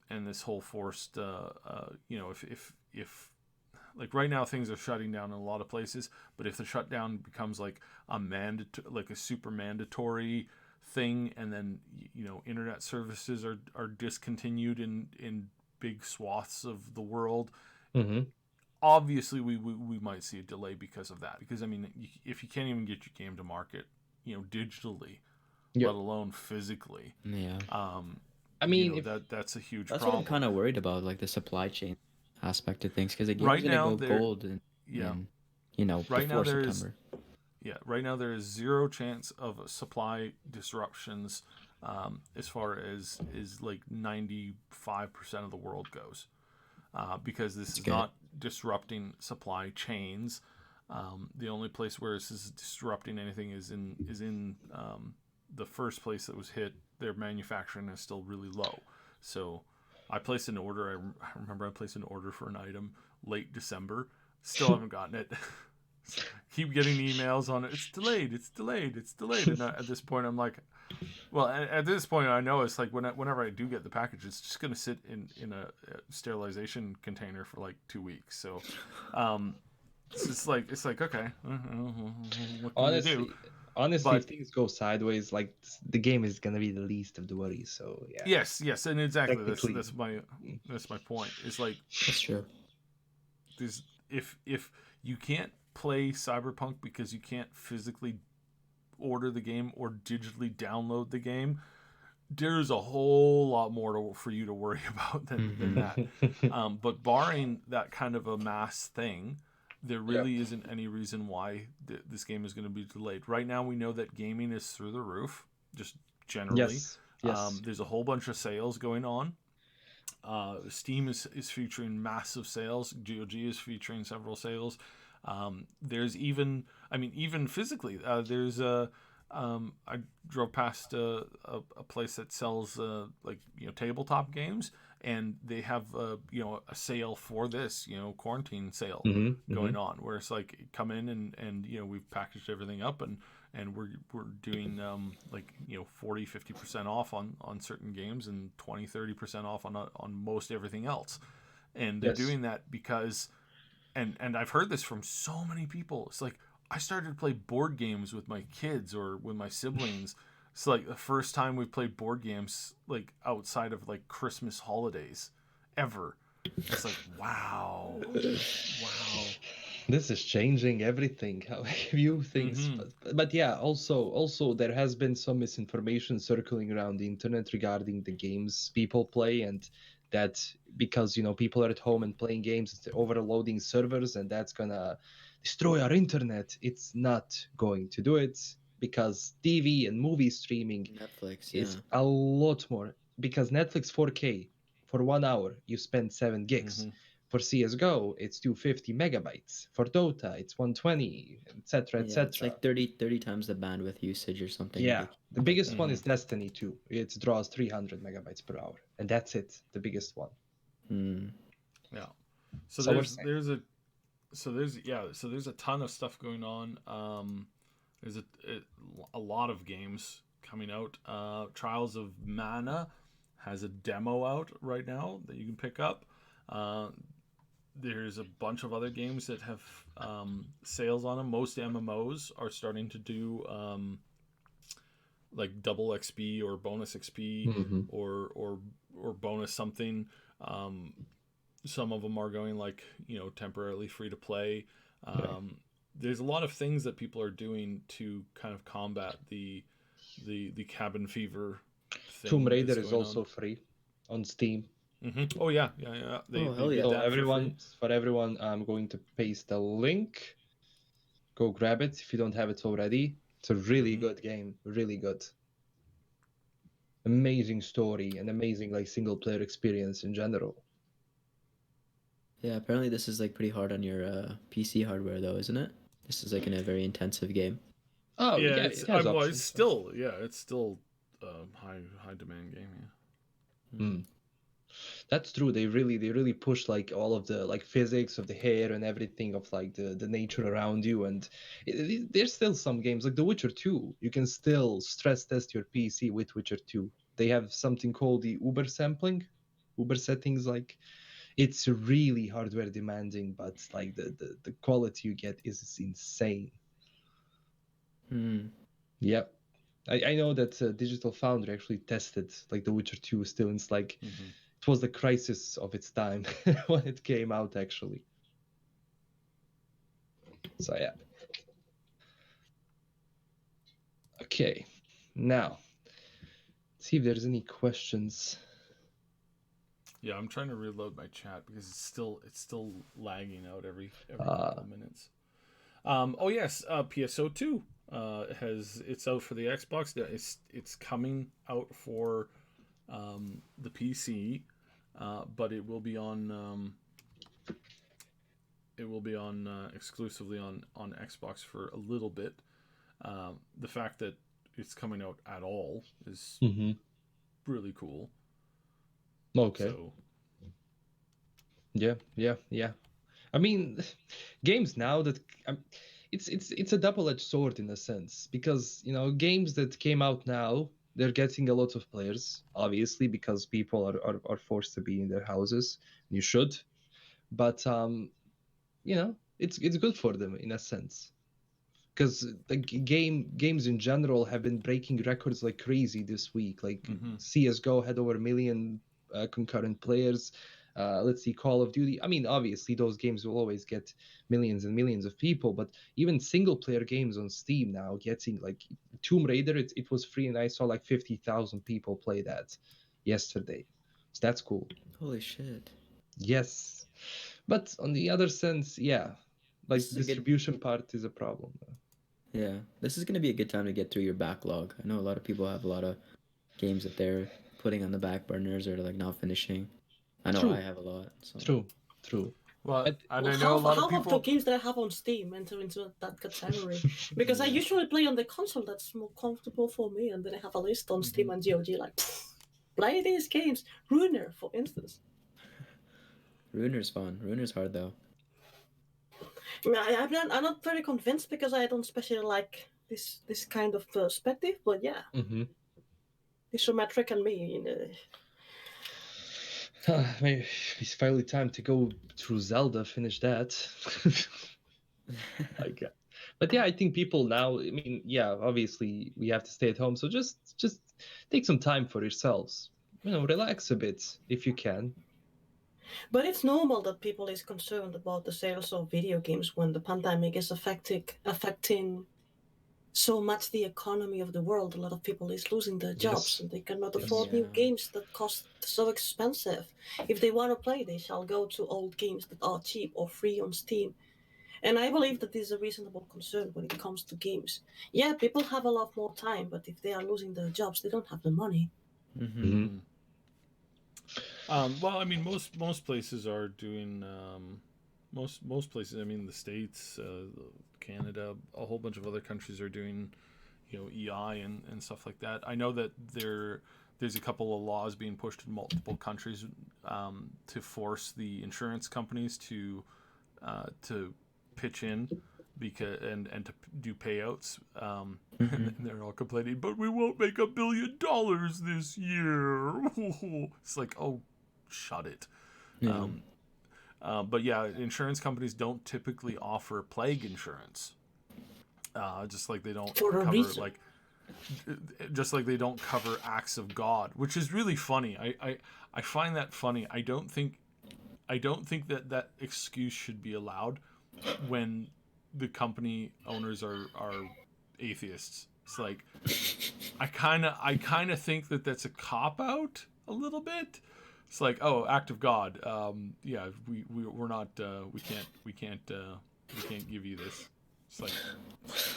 this whole forced, if like right now things are shutting down in a lot of places, but if the shutdown becomes like a super mandatory thing, and then internet services are discontinued in big swaths of the world, obviously we might see a delay because of that. Because I mean, if you can't even get your game to market, digitally, let alone physically, I mean, that's a huge That's problem. what I'm kind of worried about, like the supply chain aspect of things, because the game's Right gonna now, go gold in right now before September. Right now there is zero chance of supply disruptions, as far as like 95% of the world goes, because this is not disrupting supply chains. The only place where this is disrupting anything is in the first place that was hit. Their manufacturing is still really low. So I placed an order. I remember I placed an order for an item late December. Still haven't gotten it. Keep getting emails on it. It's delayed. It's delayed. It's delayed. And at this point, I'm like, well, at this point, I know it's like whenever I do get the package, it's just going to sit in a sterilization container for like 2 weeks. So it's like okay, what can we do? Honestly, if things go sideways, like the game is gonna be the least of the worries. So yeah. Yes, and exactly that's my point. It's like, that's true. If you can't play Cyberpunk because you can't physically order the game or digitally download the game, there's a whole lot more for you to worry about than that. But barring that kind of a mass thing, there really isn't any reason why this game is going to be delayed. Right now, we know that gaming is through the roof, just generally. Yes. There's a whole bunch of sales going on. Steam is featuring massive sales. GOG is featuring several sales. There's even physically, there's I drove past a place that sells tabletop games, and they have a sale for this quarantine sale going on, where it's like come in and we've packaged everything up and we're doing 40-50% off on certain games and 20-30% off on most everything else, and they're doing that because and I've heard this from so many people. It's like, I started to play board games with my kids or with my siblings. It's like the first time we played board games like outside of like Christmas holidays ever. It's like, wow. This is changing everything, how I view things. But yeah, also there has been some misinformation circling around the internet regarding the games people play, and that because people are at home and playing games, it's overloading servers, and that's gonna destroy our internet. It's not going to do it, because TV and movie streaming Netflix is a lot more, because Netflix 4K for 1 hour you spend 7 gigs. For CSGO, it's 250 megabytes. For Dota, it's 120, etc., etc. It's like 30 times the bandwidth usage or something. Yeah, the biggest one is Destiny 2. It draws 300 megabytes per hour, and that's it, the biggest one. Yeah. So there's a so there's a ton of stuff going on. There's a lot of games coming out. Trials of Mana has a demo out right now that you can pick up. There's a bunch of other games that have sales on them. Most MMOs are starting to do like double XP or bonus XP Mm-hmm. or bonus something. Some of them are going like temporarily free to play. There's a lot of things that people are doing to kind of combat the cabin fever thing. Tomb Raider that's is going also free on Steam. Oh yeah. They hell yeah. did So that for everyone, I'm going to paste the link. Go grab it if you don't have it already. It's a really good game, really good. Amazing story and amazing like single player experience in general. Yeah, apparently this is like pretty hard on your PC hardware though, isn't it? This is like in a very intensive game. Oh yeah, yeah, it's, it has well, options. it's still high demand game. Yeah. That's true. They really push like all of the like physics of the hair and everything of like the nature around you. And there's still some games like The Witcher 2. You can still stress test your PC with Witcher 2. They have something called the Uber sampling, Uber settings. Like it's really hardware demanding, but like the quality you get is insane. Yep. I know that Digital Foundry actually tested like The Witcher 2 still. It's like it was the crisis of its time when it came out actually. So yeah. Okay. Now, let's see if there's any questions. Yeah, I'm trying to reload my chat because it's still lagging out every couple of minutes. Oh yes, PSO 2 it's out for the Xbox. It's coming out for the PC, but it will be on exclusively on Xbox for a little bit. The fact that it's coming out at all is really cool. Okay. So. Yeah. I mean, games now that it's a double-edged sword in a sense because games that came out now they're getting a lot of players obviously because people are forced to be in their houses. You should, but it's good for them in a sense because the games in general have been breaking records like crazy this week. Like CS:GO had over 1 million concurrent players. Let's see, Call of Duty. I mean, obviously, those games will always get millions and millions of people, but even single-player games on Steam now getting like Tomb Raider, it was free, and I saw like 50,000 people play that yesterday. So that's cool. Holy shit. Yes. But on the other sense, yeah, like distribution part is a problem. Yeah, this is going to be a good time to get through your backlog. I know a lot of people have a lot of games that they're putting on the back burners or like not finishing. I know I have a lot. So. True. Well, and I know half, a lot of half people. of the games that I have on Steam enter into that category because I usually play on the console that's more comfortable for me, and then I have a list on Steam and GOG like play these games. Ruiner, for instance. Ruiner's fun. Ruiner's hard though. I'm not very convinced because I don't especially like this kind of perspective, but yeah, isometric and me. Maybe it's finally time to go through Zelda, finish that. But yeah, I think people now. I mean, yeah, obviously we have to stay at home, so just take some time for yourselves. Relax a bit if you can. But it's normal that people is concerned about the sales of video games when the pandemic is affecting so much the economy of the world. A lot of people is losing their jobs and they cannot afford new games that cost so expensive. If they want to play, they shall go to old games that are cheap or free on Steam. And I believe that this is a reasonable concern when it comes to games. Yeah, people have a lot more time, but if they are losing their jobs, they don't have the money. Well, I mean, most places are doing most places. I mean, the States, Canada, a whole bunch of other countries are doing, EI and stuff like that. I know that there's a couple of laws being pushed in multiple countries to force the insurance companies to to pitch in and to do payouts. And they're all complaining, but we won't make $1 billion this year. It's like, oh, shut it. Yeah. But yeah, insurance companies don't typically offer plague insurance. Just like they don't For a cover reason. like, just like they don't cover acts of God, which is really funny. I find that funny. I don't think that excuse should be allowed when the company owners are atheists. It's like I kind of think that that's a cop out a little bit. It's like, oh, act of God. Yeah, we're not we can't give you this. It's like,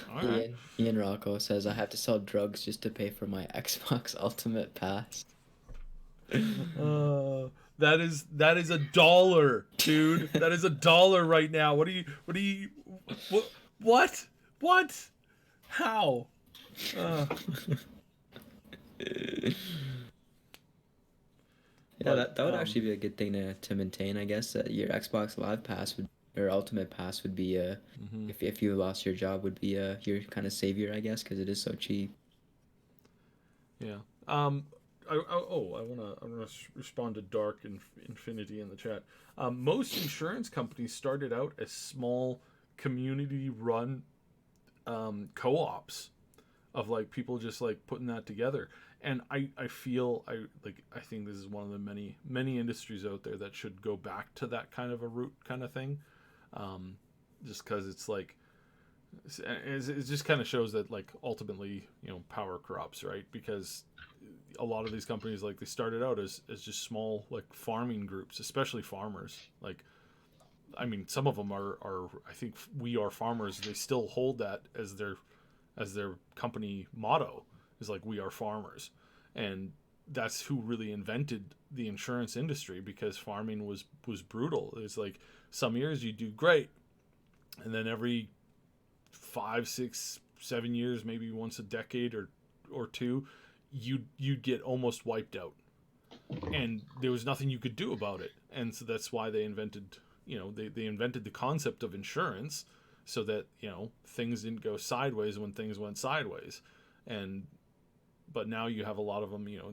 all right. Ian Rocco says, I have to sell drugs just to pay for my Xbox Ultimate Pass. That is $1, dude. That is $1 right now. What? How? Yeah, that would actually be a good thing to maintain, I guess. That your Xbox Live Pass or Ultimate Pass would be if you lost your job, would be your kind of savior, I guess, because it is so cheap. Yeah. I want to respond to Dark Infinity in the chat. Most insurance companies started out as small community-run co-ops of like people just like putting that together. And I think this is one of the many industries out there that should go back to that kind of a root kind of thing. Just because it's like it just kind of shows that like ultimately, you know, power corrupts, right? Because a lot of these companies, like, they started out as just small like farming groups, especially farmers. Like, I mean, some of them are I think We Are Farmers. They still hold that as their company motto, is like, we are farmers. And that's who really invented the insurance industry, because farming was brutal. It's like some years you do great, and then every 5, 6, 7 years, maybe once a decade or two, you'd get almost wiped out, and there was nothing you could do about it. And so that's why they invented, you know, they invented the concept of insurance, so that, you know, things didn't go sideways when things went sideways. But now you have a lot of them, you know,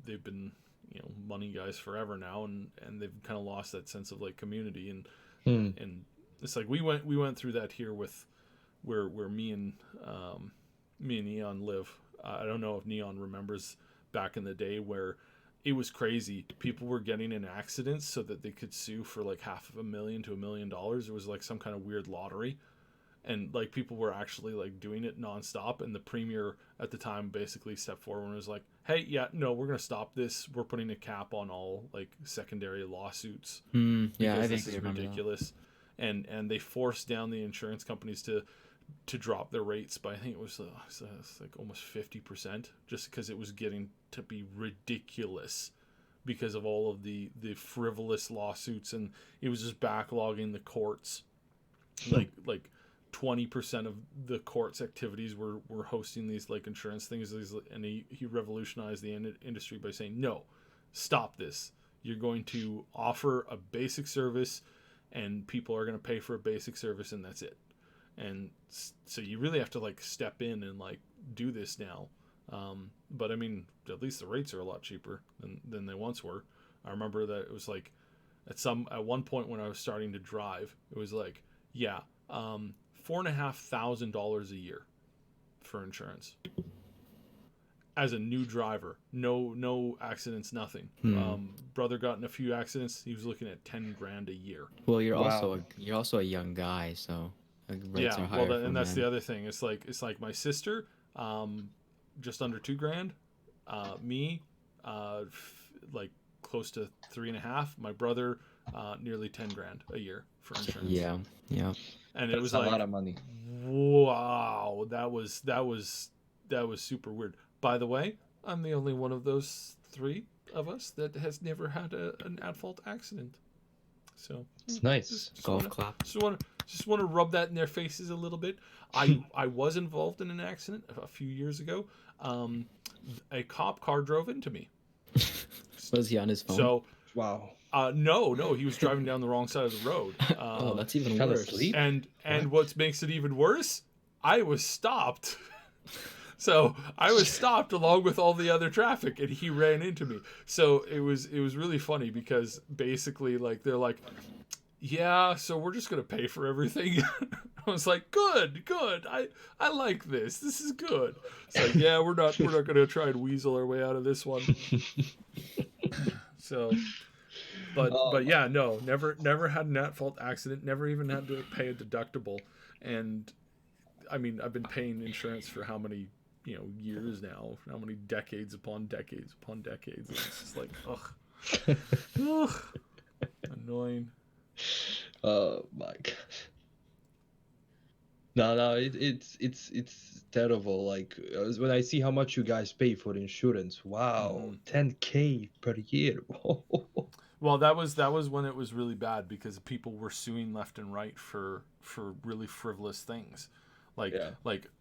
they've been, you know, money guys forever now, and they've kind of lost that sense of like community. And it's like we went through that here with where me and Neon live. I don't know if Neon remembers back in the day where it was crazy. People were getting in accidents so that they could sue for like $500,000 to $1 million. It was like some kind of weird lottery. And like people were actually like doing it nonstop. And the premier at the time basically stepped forward and was like, hey, yeah, no, we're going to stop this. We're putting a cap on all like secondary lawsuits. Yeah, I think this is ridiculous. And they forced down the insurance companies to drop their rates by, I think it was like almost 50%, just because it was getting to be ridiculous because of all of the frivolous lawsuits, and it was just backlogging the courts. like 20% of the court's activities were hosting these like insurance things, and he revolutionized the industry by saying, no, stop this. You're going to offer a basic service, and people are going to pay for a basic service, and that's it. And so you really have to like step in and like do this now. But I mean, at least the rates are a lot cheaper than they once were. I remember that it was like at one point when I was starting to drive, it was like, yeah, $4,500 a year for insurance as a new driver. No accidents, nothing. Brother got in a few accidents. He was looking at $10,000 a year. Well, you're also a young guy, so rates are higher. And that's the other thing. It's like my sister, just under $2,000. Me, like close to 3.5. My brother, nearly $10,000 a year for insurance. Yeah. And That's it was a like, lot of money. Wow, that was super weird. By the way, I'm the only one of those 3 of us that has never had an at-fault accident. So It's nice. Golf clap. Just want to rub that in their faces a little bit. I was involved in an accident a few years ago. A cop car drove into me. Was he on his phone? So Wow. No, he was driving down the wrong side of the road. Oh, that's even Fell worse. asleep? And what makes it even worse, I was stopped. So I was stopped along with all the other traffic, and he ran into me. So it was really funny because basically, like, they're like, yeah, so we're just gonna pay for everything. I was like, good. I like this. This is good. It's like, yeah, we're not gonna try and weasel our way out of this one. So, but yeah, no, never had an at-fault accident. Never even had to pay a deductible. And I mean, I've been paying insurance for how many years now? How many decades upon decades upon decades? And it's just like, ugh, annoying. Oh my god. No, it's terrible. Like when I see how much you guys pay for insurance, wow, 10K per year. Well, that was when it was really bad because people were suing left and right for really frivolous things, like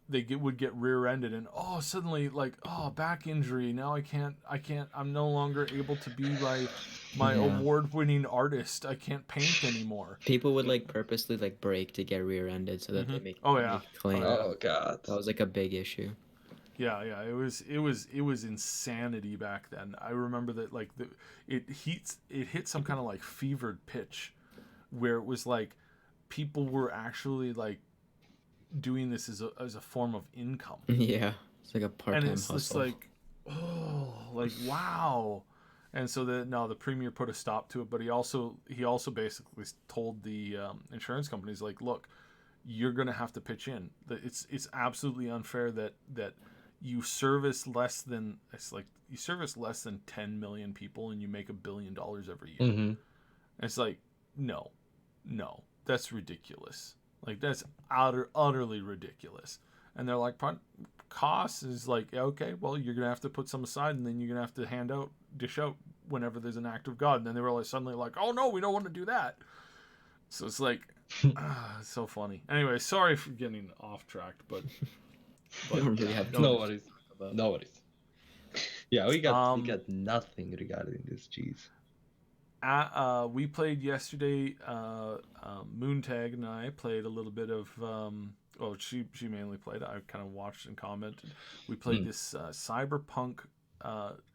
they would get rear-ended and suddenly like back injury, now I'm no longer able to be my award-winning artist. I can't paint anymore. People would like purposely like brake to get rear-ended so that they make a claim. Oh god, that was like a big issue. Yeah, it was insanity back then. I remember that like it hit some kind of like fevered pitch where it was like people were actually like doing this as a form of income. Yeah, it's like a part-time hustle. It's like, wow. And so the premier put a stop to it, but he also basically told the insurance companies, like, look, you're gonna have to pitch in. It's absolutely unfair that you service less than 10 million people and you make $1 billion every year. Mm-hmm. It's like, no, that's ridiculous. Like, that's utterly ridiculous. And they're like, costs is like, okay, well, you're gonna have to put some aside, and then you're gonna have to dish out whenever there's an act of God. And then they were like suddenly like, oh no, we don't want to do that. So it's like, it's so funny. Anyway, sorry for getting off track, but don't really have no worries. Yeah, we got nothing regarding this. Jeez. We played yesterday. Moontag and I played a little bit of. She mainly played. I kind of watched and commented. We played this cyberpunk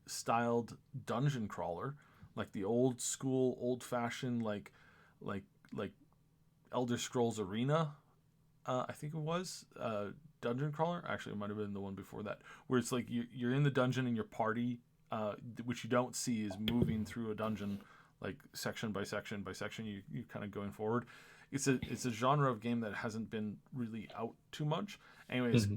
styled dungeon crawler, like the old school, old fashioned, like Elder Scrolls Arena. I think it was dungeon crawler. Actually, it might have been the one before that, where it's like you're in the dungeon and your party, which you don't see, is moving through a dungeon. Like section by section by section, you kind of going forward. It's a genre of game that hasn't been really out too much. Anyways,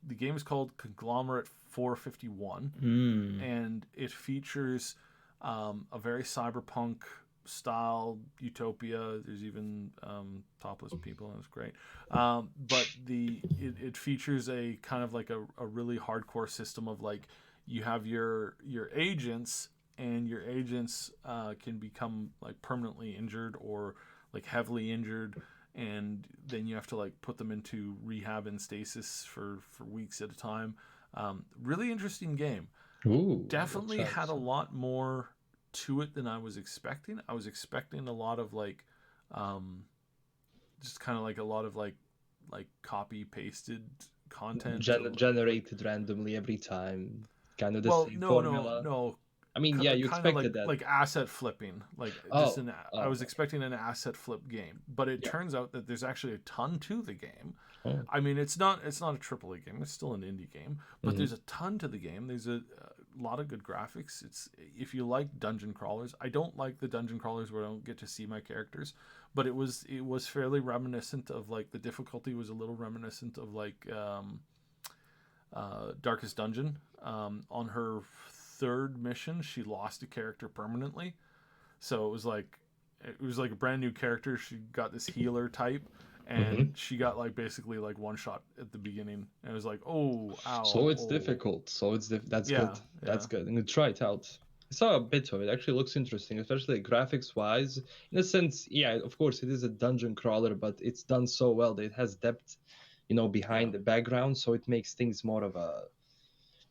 the game is called Conglomerate 451, and it features a very cyberpunk style utopia. There's even topless people, and it's great. But it features a kind of like a really hardcore system of like you have your agents. And your agents can become like permanently injured or like heavily injured, and then you have to like put them into rehab and stasis for weeks at a time. Really interesting game. Ooh, definitely had a lot more to it than I was expecting. I was expecting a lot of like just kind of like a lot of like copy pasted content generated randomly every time, kind of the same formula. No. I mean, yeah, you expected that. Like asset flipping. Like I was expecting an asset flip game, but it turns out that there's actually a ton to the game. Oh. I mean, it's not a AAA game. It's still an indie game, but there's a ton to the game. There's a lot of good graphics. It's if you like dungeon crawlers. I don't like the dungeon crawlers where I don't get to see my characters, but it was fairly reminiscent of like the difficulty was a little reminiscent of like Darkest Dungeon. On her third mission, she lost a character permanently, so it was like a brand new character. She got this healer type, and she got like basically like one shot at the beginning, and it was like, oh, ow. So it's difficult. So it's that's good. That's good. I'm gonna try it out. I saw a bit of it. Actually looks interesting, especially graphics wise. In a sense, yeah, of course it is a dungeon crawler, but it's done so well that it has depth, behind the background, so it makes things more of a.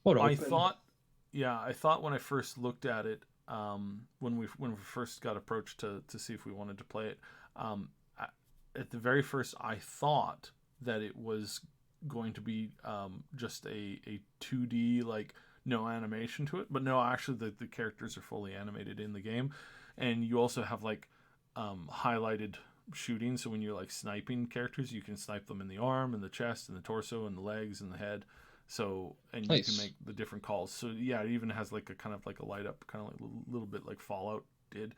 I thought when I first looked at it, when we first got approached to see if we wanted to play it, at the very first I thought that it was going to be just a 2D, like no animation to it, but no, actually the characters are fully animated in the game, and you also have like highlighted shooting, so when you're like sniping characters, you can snipe them in the arm and the chest and the torso and the legs and the head. So, and Nice. you can make the different calls. So yeah, it even has like a kind of like a light up, kind of like a little bit like Fallout did.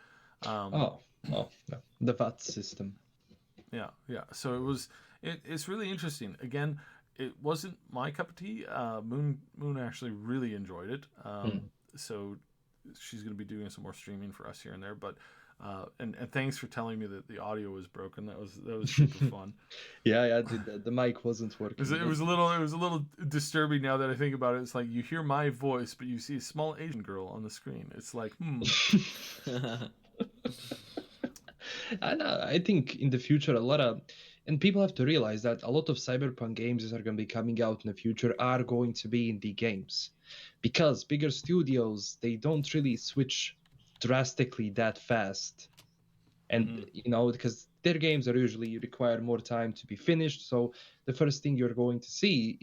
Oh, no. The VAT system. Yeah. So it's really interesting. Again, it wasn't my cup of tea. Moon actually really enjoyed it. So she's going to be doing some more streaming for us here and there. But and thanks for telling me that the audio was broken. That was super fun. Yeah, the mic wasn't working. It was a little disturbing now that I think about it. It's like you hear my voice, but you see a small Asian girl on the screen. It's like, I think in the future and people have to realize that a lot of Cyberpunk games that are going to be coming out in the future are going to be indie games, because bigger studios, they don't really switch drastically that fast, and because their games are usually require more time to be finished. So the first thing you're going to see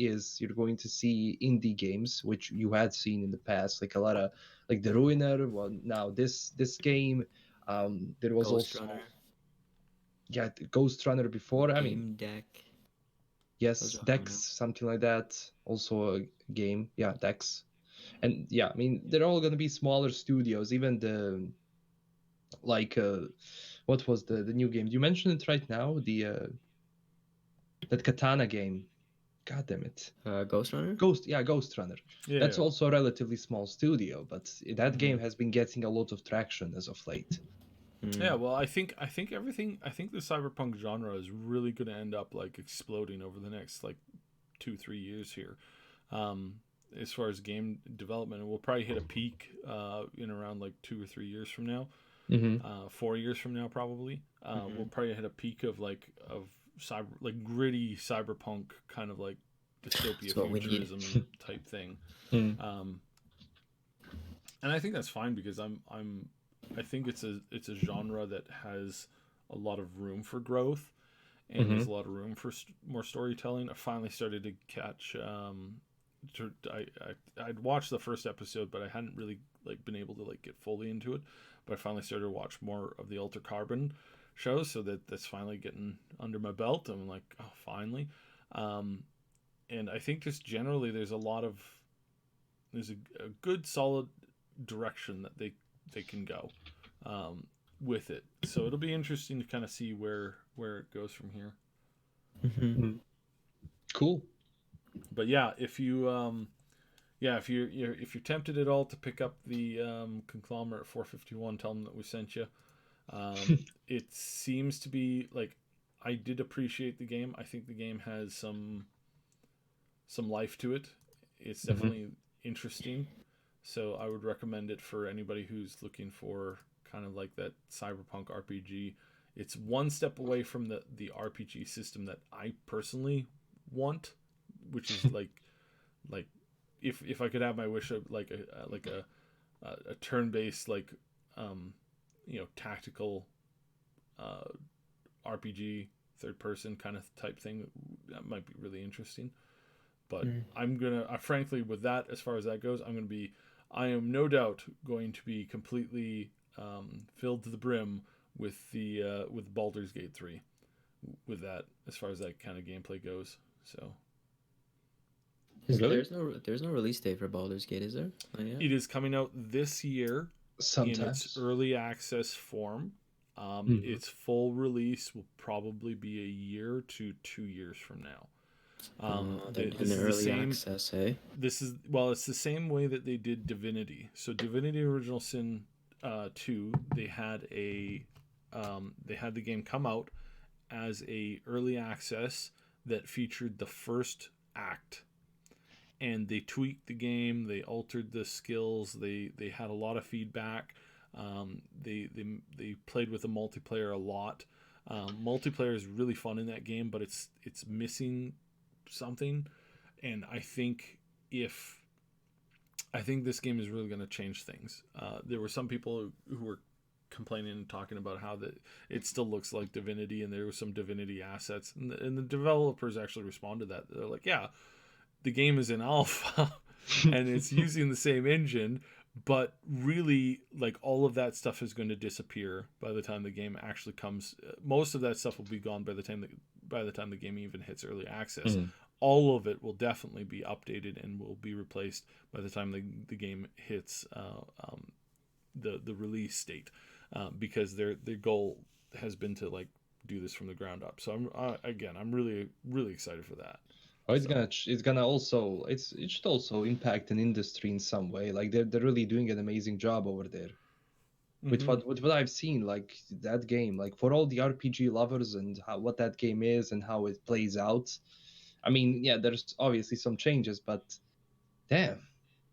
indie games, which you had seen in the past, like a lot of like The Ruiner. Well, now this game, there was Ghost also Runner. Yeah, Ghost Runner before. I mean, Game Deck. yes, Dex, something like that. Also a game, yeah, Dex. And yeah, I mean, they're all gonna be smaller studios. Even the what was the new game? You mentioned it right now. That Katana game. God damn it. Ghost Runner. Ghost Runner. yeah. That's also a relatively small studio, but that game has been getting a lot of traction as of late. Yeah, well, I think everything. I think the cyberpunk genre is really going to end up like exploding over the next like 2-3 years here, as far as game development. And we'll probably hit a peak in around like 2 or 3 years from now, 4 years from now probably. We'll probably hit a peak of gritty cyberpunk kind of like dystopia futurism type thing. And I think that's fine, because I think it's a genre that has a lot of room for growth, and there's a lot of room for more storytelling. I finally started to catch. I'd watched the first episode, but I hadn't really like been able to like get fully into it. But I finally started to watch more of the Alter Carbon shows, so that's finally getting under my belt. I'm like, oh, finally. And I think just generally there's a good solid direction that they can go with it. So it'll be interesting to kind of see where it goes from here. Cool. But yeah, if you're tempted at all to pick up the Conglomerate 451, tell them that we sent you. It seems to be like, I did appreciate the game. I think the game has some life to it. It's definitely interesting. So I would recommend it for anybody who's looking for kind of like that cyberpunk RPG. It's one step away from the RPG system that I personally want, which is like if I could have my wish of like a turn-based tactical RPG, third person kind of type thing, that might be really interesting. But I'm gonna frankly, with that, as far as that goes, I am no doubt going to be completely filled to the brim with Baldur's Gate 3, with that, as far as that kind of gameplay goes. So there's no release date for Baldur's Gate, is there? It is coming out this year in its early access form. Its full release will probably be a year to 2 years from now. Access, eh? It's the same way that they did Divinity. So Divinity Original Sin 2, they had the game come out as a early access that featured the first act, and they tweaked the game, they altered the skills, they had a lot of feedback. They played with the multiplayer a lot. Multiplayer is really fun in that game, but it's missing something. And I think if I think this game is really going to change things. There were some people who were complaining and talking about how that it still looks like Divinity, and there were some Divinity assets, and the developers actually responded to that. They're like, yeah, the game is in alpha and it's using the same engine, but really, like, all of that stuff is going to disappear by the time the game actually comes. Most of that stuff will be gone by the time the game even hits early access. All of it will definitely be updated and will be replaced by the time the game hits the release state, because their goal has been to like do this from the ground up. So I'm really excited for that. Oh, it's gonna also it should also impact an industry in some way. Like they're really doing an amazing job over there. With what I've seen, like that game, like for all the RPG lovers and what that game is and how it plays out. I mean, yeah, there's obviously some changes, but damn,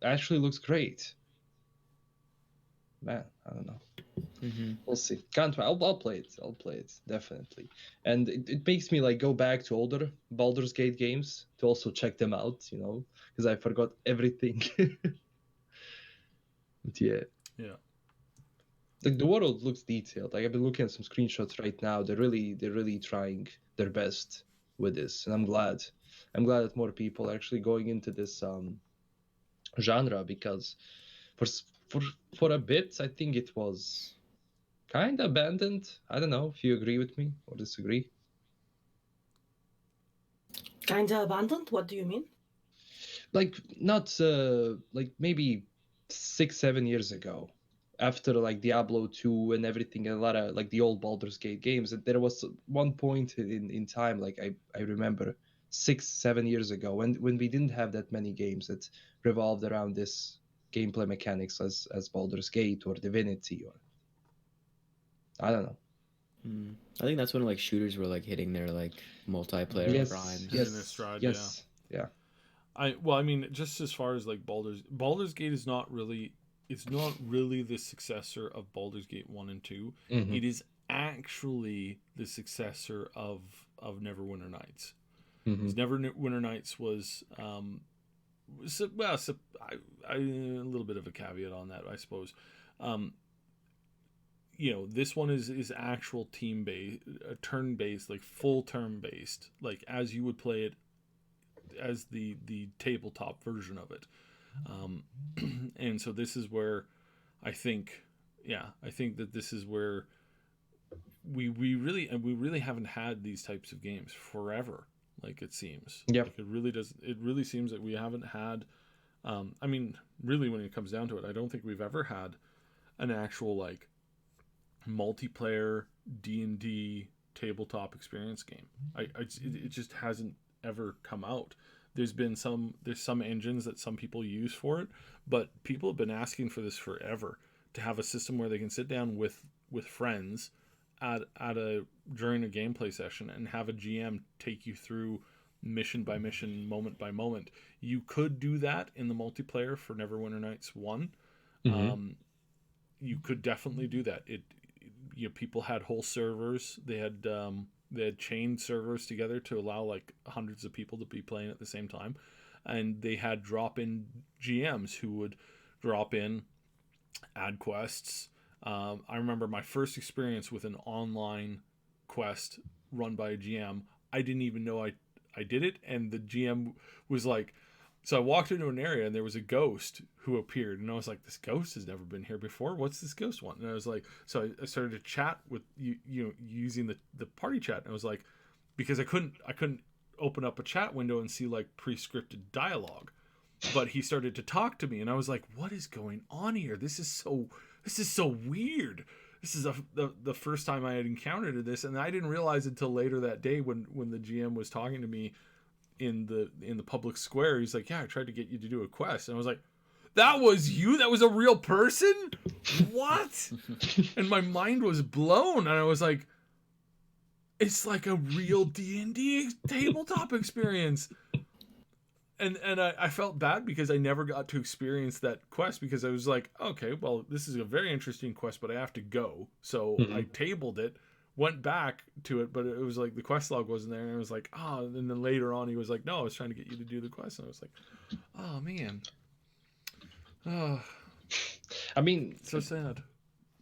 it actually looks great. Man, I don't know. We'll see. Can't wait. I'll play it. I'll play it definitely. And it makes me like go back to older Baldur's Gate games to also check them out, you know, because I forgot everything. But yeah. Like the world looks detailed. Like I've been looking at some screenshots right now. They're really trying their best with this, and I'm glad. I'm glad that more people are actually going into this genre, because for a bit I think it was kind of abandoned. I don't know if you agree with me or disagree. Kind of abandoned? What do you mean? Like not like maybe 6-7 years ago, after like Diablo 2 and everything, a lot of like the old Baldur's Gate games, there was one point in time, like I remember 6-7 years ago when we didn't have that many games that revolved around this gameplay mechanics as Baldur's Gate or Divinity, or I don't know. I think that's when like shooters were like hitting their like multiplayer primes. Yeah. I mean, just as far as like Baldur's Gate is not really, it's not really the successor of Baldur's Gate 1 and 2. It is actually the successor of Neverwinter Nights. Neverwinter Nights was a little bit of a caveat on that, I suppose. You know, this one is actual team based, turn based, like full turn based, like as you would play it as the tabletop version of it. And so this is where I think that this is where we really haven't had these types of games forever, like it seems. Like it really seems that we haven't had I mean, really, when it comes down to it, I don't think we've ever had an actual like multiplayer D&D tabletop experience game. It just hasn't ever come out. There's some engines that some people use for it, but people have been asking for this forever, to have a system where they can sit down with friends during a gameplay session and have a GM take you through mission by mission, moment by moment. You could do that in the multiplayer for Neverwinter Nights 1. You could definitely do that. People had whole servers. They had chained servers together to allow like hundreds of people to be playing at the same time, and they had drop-in GMs who would drop in, add quests. I remember my first experience with an online quest run by a GM. I didn't even know I did it, and the GM was like, so I walked into an area and there was a ghost who appeared, and I was like, this ghost has never been here before. What's this ghost want? And I was like, so I started to chat with you know, using the party chat, and I was like, because I couldn't open up a chat window and see like pre-scripted dialogue, but he started to talk to me, and I was like, what is going on here? This is so weird. This is the first time I had encountered this, and I didn't realize until later that day when the GM was talking to me in the public square. He's like, yeah, I tried to get you to do a quest, and I was like, that was you? That was a real person? What? And my mind was blown, and I was like, it's like a real D&D tabletop experience. And I felt bad because I never got to experience that quest, because I was like, okay, well, this is a very interesting quest, but I have to go. So I tabled it, went back to it, but it was like the quest log wasn't there, and I was like, oh, and then later on he was like, no, I was trying to get you to do the quest, and I was like, oh man. Oh, I mean, so sad.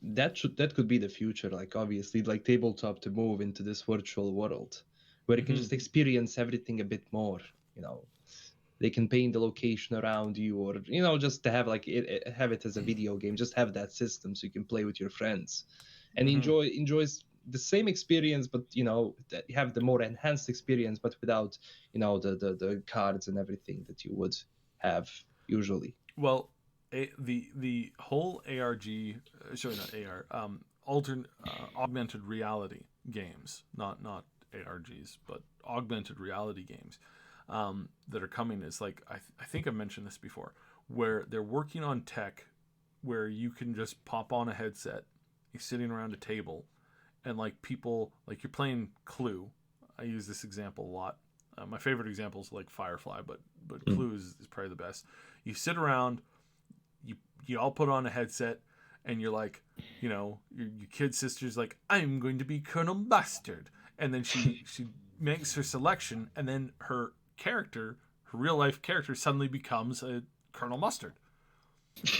that could be the future. Like obviously, like tabletop to move into this virtual world where you can just experience everything a bit more. You know, they can paint the location around you, or just to have like have it as a video game. Just have that system so you can play with your friends and enjoys the same experience, but that you have the more enhanced experience, but without the cards and everything that you would have usually. Well, the whole ARG, sorry, not AR, augmented reality games, not ARGs, but augmented reality games that are coming is like I think I mentioned this before, where they're working on tech where you can just pop on a headset, you're sitting around a table, and like people like you're playing Clue. I use this example a lot. My favorite example is like Firefly, but Clue is probably the best. You sit around, you all put on a headset, and you're like, your kid sister's like, I'm going to be Colonel Mustard, and then she makes her selection, and then her real life character, suddenly becomes a Colonel Mustard,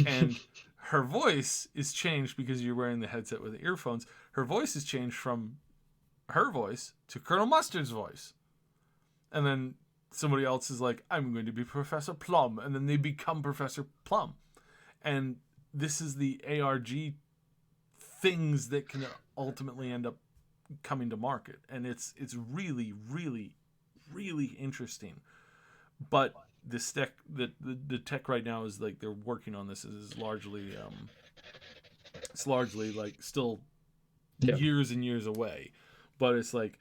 and her voice is changed because you're wearing the headset with the earphones. Her voice is changed from her voice to Colonel Mustard's voice, and then somebody else is like, I'm going to be Professor Plum, and then they become Professor Plum. And this is the ARG things that can ultimately end up coming to market, and it's really, really, really interesting. But this tech, the tech right now is like they're working on this is largely like still years and years away, but it's like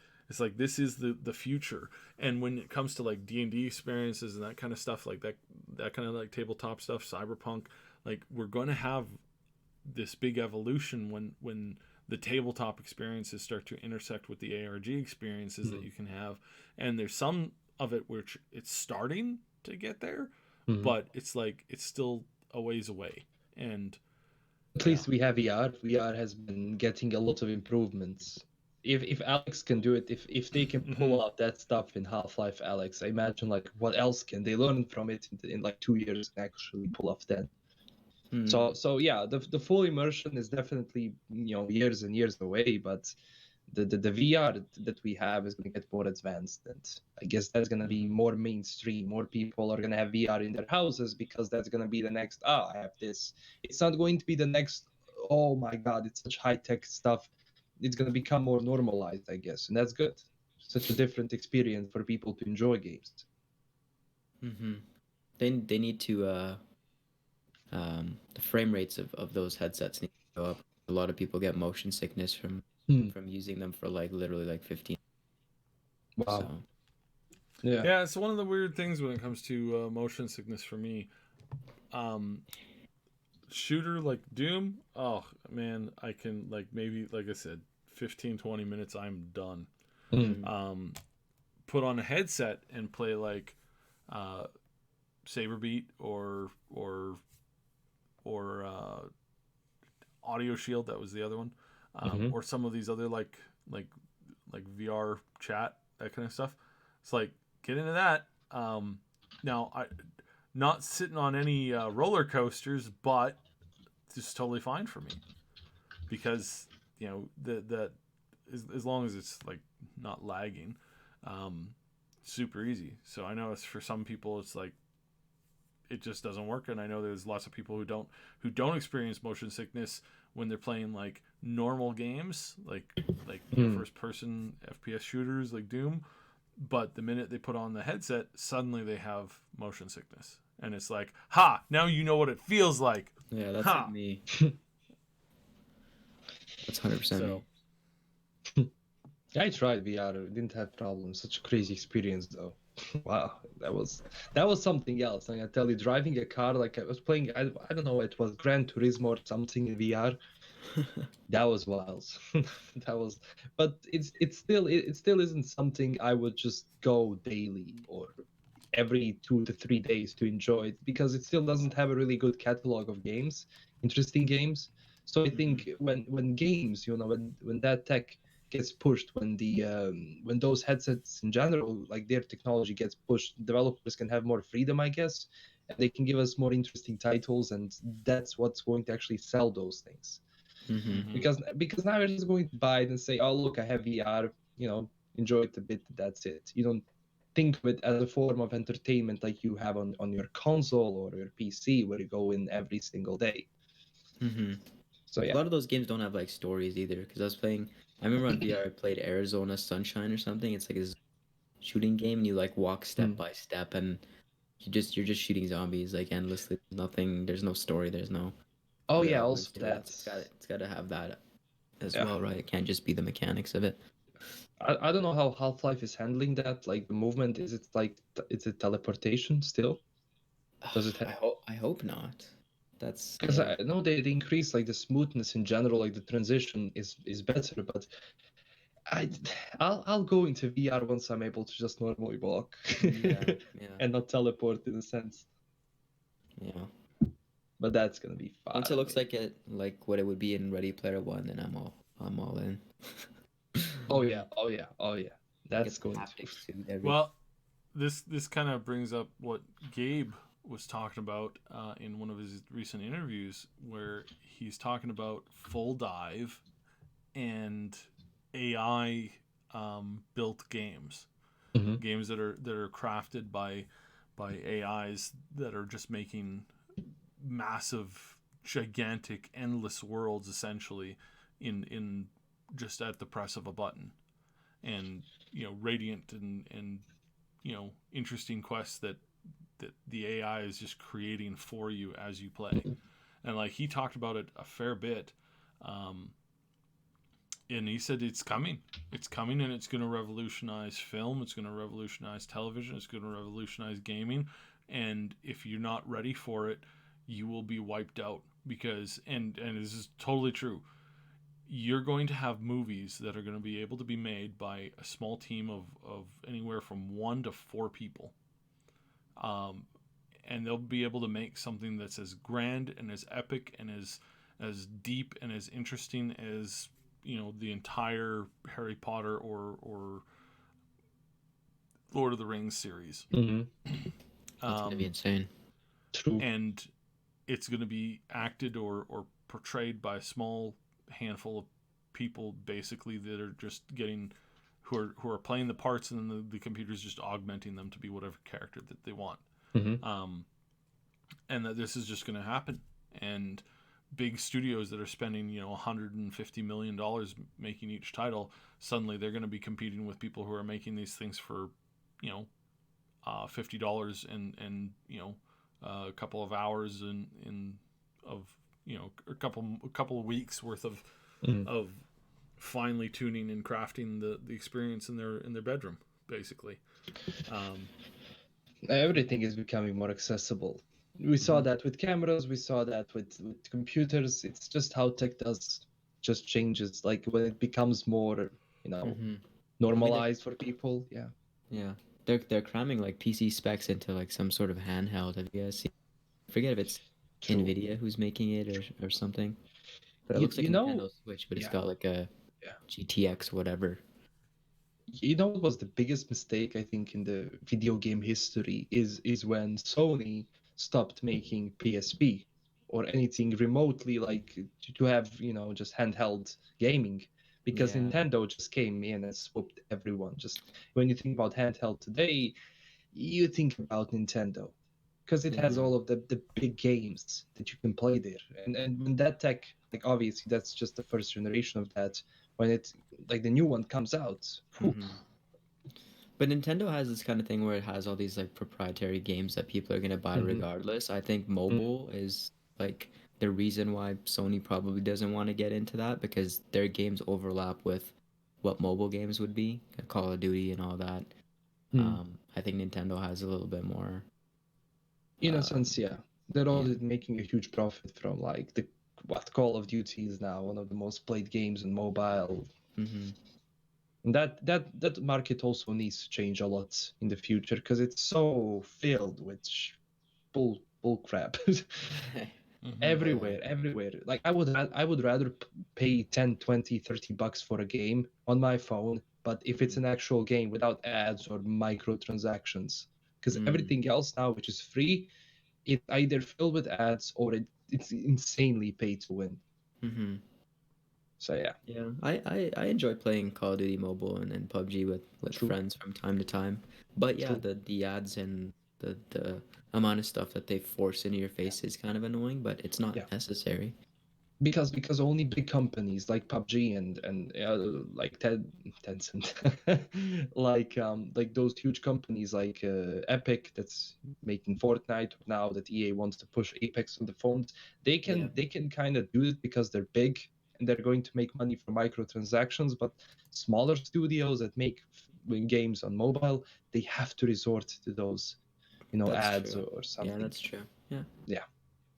this is the future. And when it comes to like D&D experiences and that kind of stuff, like that kind of like tabletop stuff, Cyberpunk, like we're going to have this big evolution when the tabletop experiences start to intersect with the ARG experiences that you can have. And there's some of it which it's starting to get there, but it's like it's still a ways away. And at least we have VR. VR has been getting a lot of improvements. If Alex can do it, if they can pull out that stuff in Half-Life Alex, I imagine like what else can they learn from it in like 2 years and actually pull off that. So yeah, the full immersion is definitely years and years away, but the VR that we have is going to get more advanced, and I guess that's going to be more mainstream. More people are going to have VR in their houses because that's going to be the next. I have this. It's not going to be the next. Oh my God, it's such high tech stuff. It's going to become more normalized, I guess, and that's good. Such a different experience for people to enjoy games. They need to the frame rates of those headsets need to go up. A lot of people get motion sickness from using them for like literally like 15. Wow. So. Yeah, it's one of the weird things when it comes to motion sickness for me. Shooter like Doom, oh man, I can like maybe like I said 15-20 minutes I'm done. Put on a headset and play like Saberbeat or Audio Shield, that was the other one, or some of these other like VR chat, that kind of stuff. It's like get into that. Now I not sitting on any roller coasters, but it's totally fine for me because that as long as it's like not lagging, super easy. So I know it's for some people it's like it just doesn't work, and I know there's lots of people who don't experience motion sickness when they're playing like normal games like first person FPS shooters like Doom, but the minute they put on the headset suddenly they have motion sickness, and it's like, ha, now you know what it feels like. Yeah, that's like me. That's 100% me. I tried VR, didn't have problems. Such a crazy experience though. Wow, that was something else. I tell you, driving a car, like I was playing, I don't know, it was Gran Turismo or something in VR. That was wild. But it still isn't something I would just go daily or every 2 to 3 days to enjoy it, because it still doesn't have a really good catalog of games, interesting games. So I think when games, when that tech gets pushed, when those headsets in general, like their technology gets pushed, developers can have more freedom, I guess, and they can give us more interesting titles, and that's what's going to actually sell those things. Mm-hmm. Because now you're just going to buy it and say, oh look, I have VR, enjoy it a bit, that's it. You don't think of it as a form of entertainment like you have on your console or your PC, where you go in every single day. Mm-hmm. So A yeah. lot of those games don't have like stories either. Because I remember on VR I played Arizona Sunshine or something. It's like a shooting game, and you like walk step by step, and you're just shooting zombies like endlessly. Nothing. There's no story. There's no. Oh yeah, development also to it. It's that. got to have that as Yeah. well, right? It can't just be the mechanics of it. I don't know how Half-Life is handling that. Like the movement, is it like is it teleportation still? Does it? I hope not. That's Because I know they increase like the smoothness in general, like the transition is better, but I'll go into VR once I'm able to just normally walk. Yeah. And not teleport in a sense. Yeah. But that's gonna be fun. Once it looks like what it would be in Ready Player One, then I'm all in. Oh yeah. That's Get the going haptic to. suit, Well, this kind of brings up what Gabe was talking about in one of his recent interviews, where he's talking about full dive and AI built games, Mhm. games that are crafted by AIs that are just making massive, gigantic, endless worlds essentially in just at the press of a button, and radiant and interesting quests that the AI is just creating for you as you play. And like he talked about it a fair bit, and he said it's coming, and it's going to revolutionize film, it's going to revolutionize television, it's going to revolutionize gaming, and if you're not ready for it, you will be wiped out. Because and this is totally true, you're going to have movies that are going to be able to be made by a small team of anywhere from 1 to 4 people, and they'll be able to make something that's as grand and as epic and as deep and as interesting as the entire Harry Potter or Lord of the Rings series. Mm-hmm. That's gonna be insane. True. And it's going to be acted or portrayed by a small handful of people, basically, that are just getting who are playing the parts, and then the computer's just augmenting them to be whatever character that they want. Mm-hmm. And that this is just going to happen. And big studios that are spending $150 million making each title, suddenly they're going to be competing with people who are making these things for $50 and a couple of hours of a couple of weeks worth of of finely tuning and crafting the experience in their bedroom, basically. Everything is becoming more accessible. We saw that with cameras, we saw that with computers. It's just how tech just changes. Like when it becomes more, normalized for people. Yeah. Yeah. They're cramming like PC specs into like some sort of handheld. Have you guys seen? I forget if it's True. Nvidia who's making it or something. But it You- looks like you a know- Nintendo Switch, but it's yeah. got like a GTX whatever. You know what was the biggest mistake I think in the video game history is when Sony stopped making PSP or anything remotely like to have just handheld gaming, because Yeah. Nintendo just came in and swooped everyone. Just when you think about handheld today, you think about Nintendo because it has all of the big games that you can play there. And when that tech, like obviously that's just the first generation of that. When it like the new one comes out, whew, But Nintendo has this kind of thing where it has all these like proprietary games that people are gonna buy regardless. I think mobile is like the reason why Sony probably doesn't want to get into that, because their games overlap with what mobile games would be, like Call of Duty and all that. I think Nintendo has a little bit more. in a sense, yeah, they're all making a huge profit from like what Call of Duty is now one of the most played games on mobile. And that market also needs to change a lot in the future because it's so filled with bull crap. everywhere. Like I would rather pay 10, 20, 30 bucks for a game on my phone, but if it's an actual game without ads or microtransactions, because everything else now which is free, it's either filled with ads or it's insanely pay to win. So yeah, I enjoy playing Call of Duty Mobile and PUBG with True. friends from time to time, but yeah, True. the ads and the amount of stuff that they force into your face is kind of annoying, but it's not necessary. Because only big companies like PUBG and like Tencent, like those huge companies like Epic that's making Fortnite now that EA wants to push Apex on the phones, they can kind of do it because they're big and they're going to make money from microtransactions. But smaller studios that make games on mobile, they have to resort to those, That's ads true. or something. Yeah, that's true. Yeah. Yeah.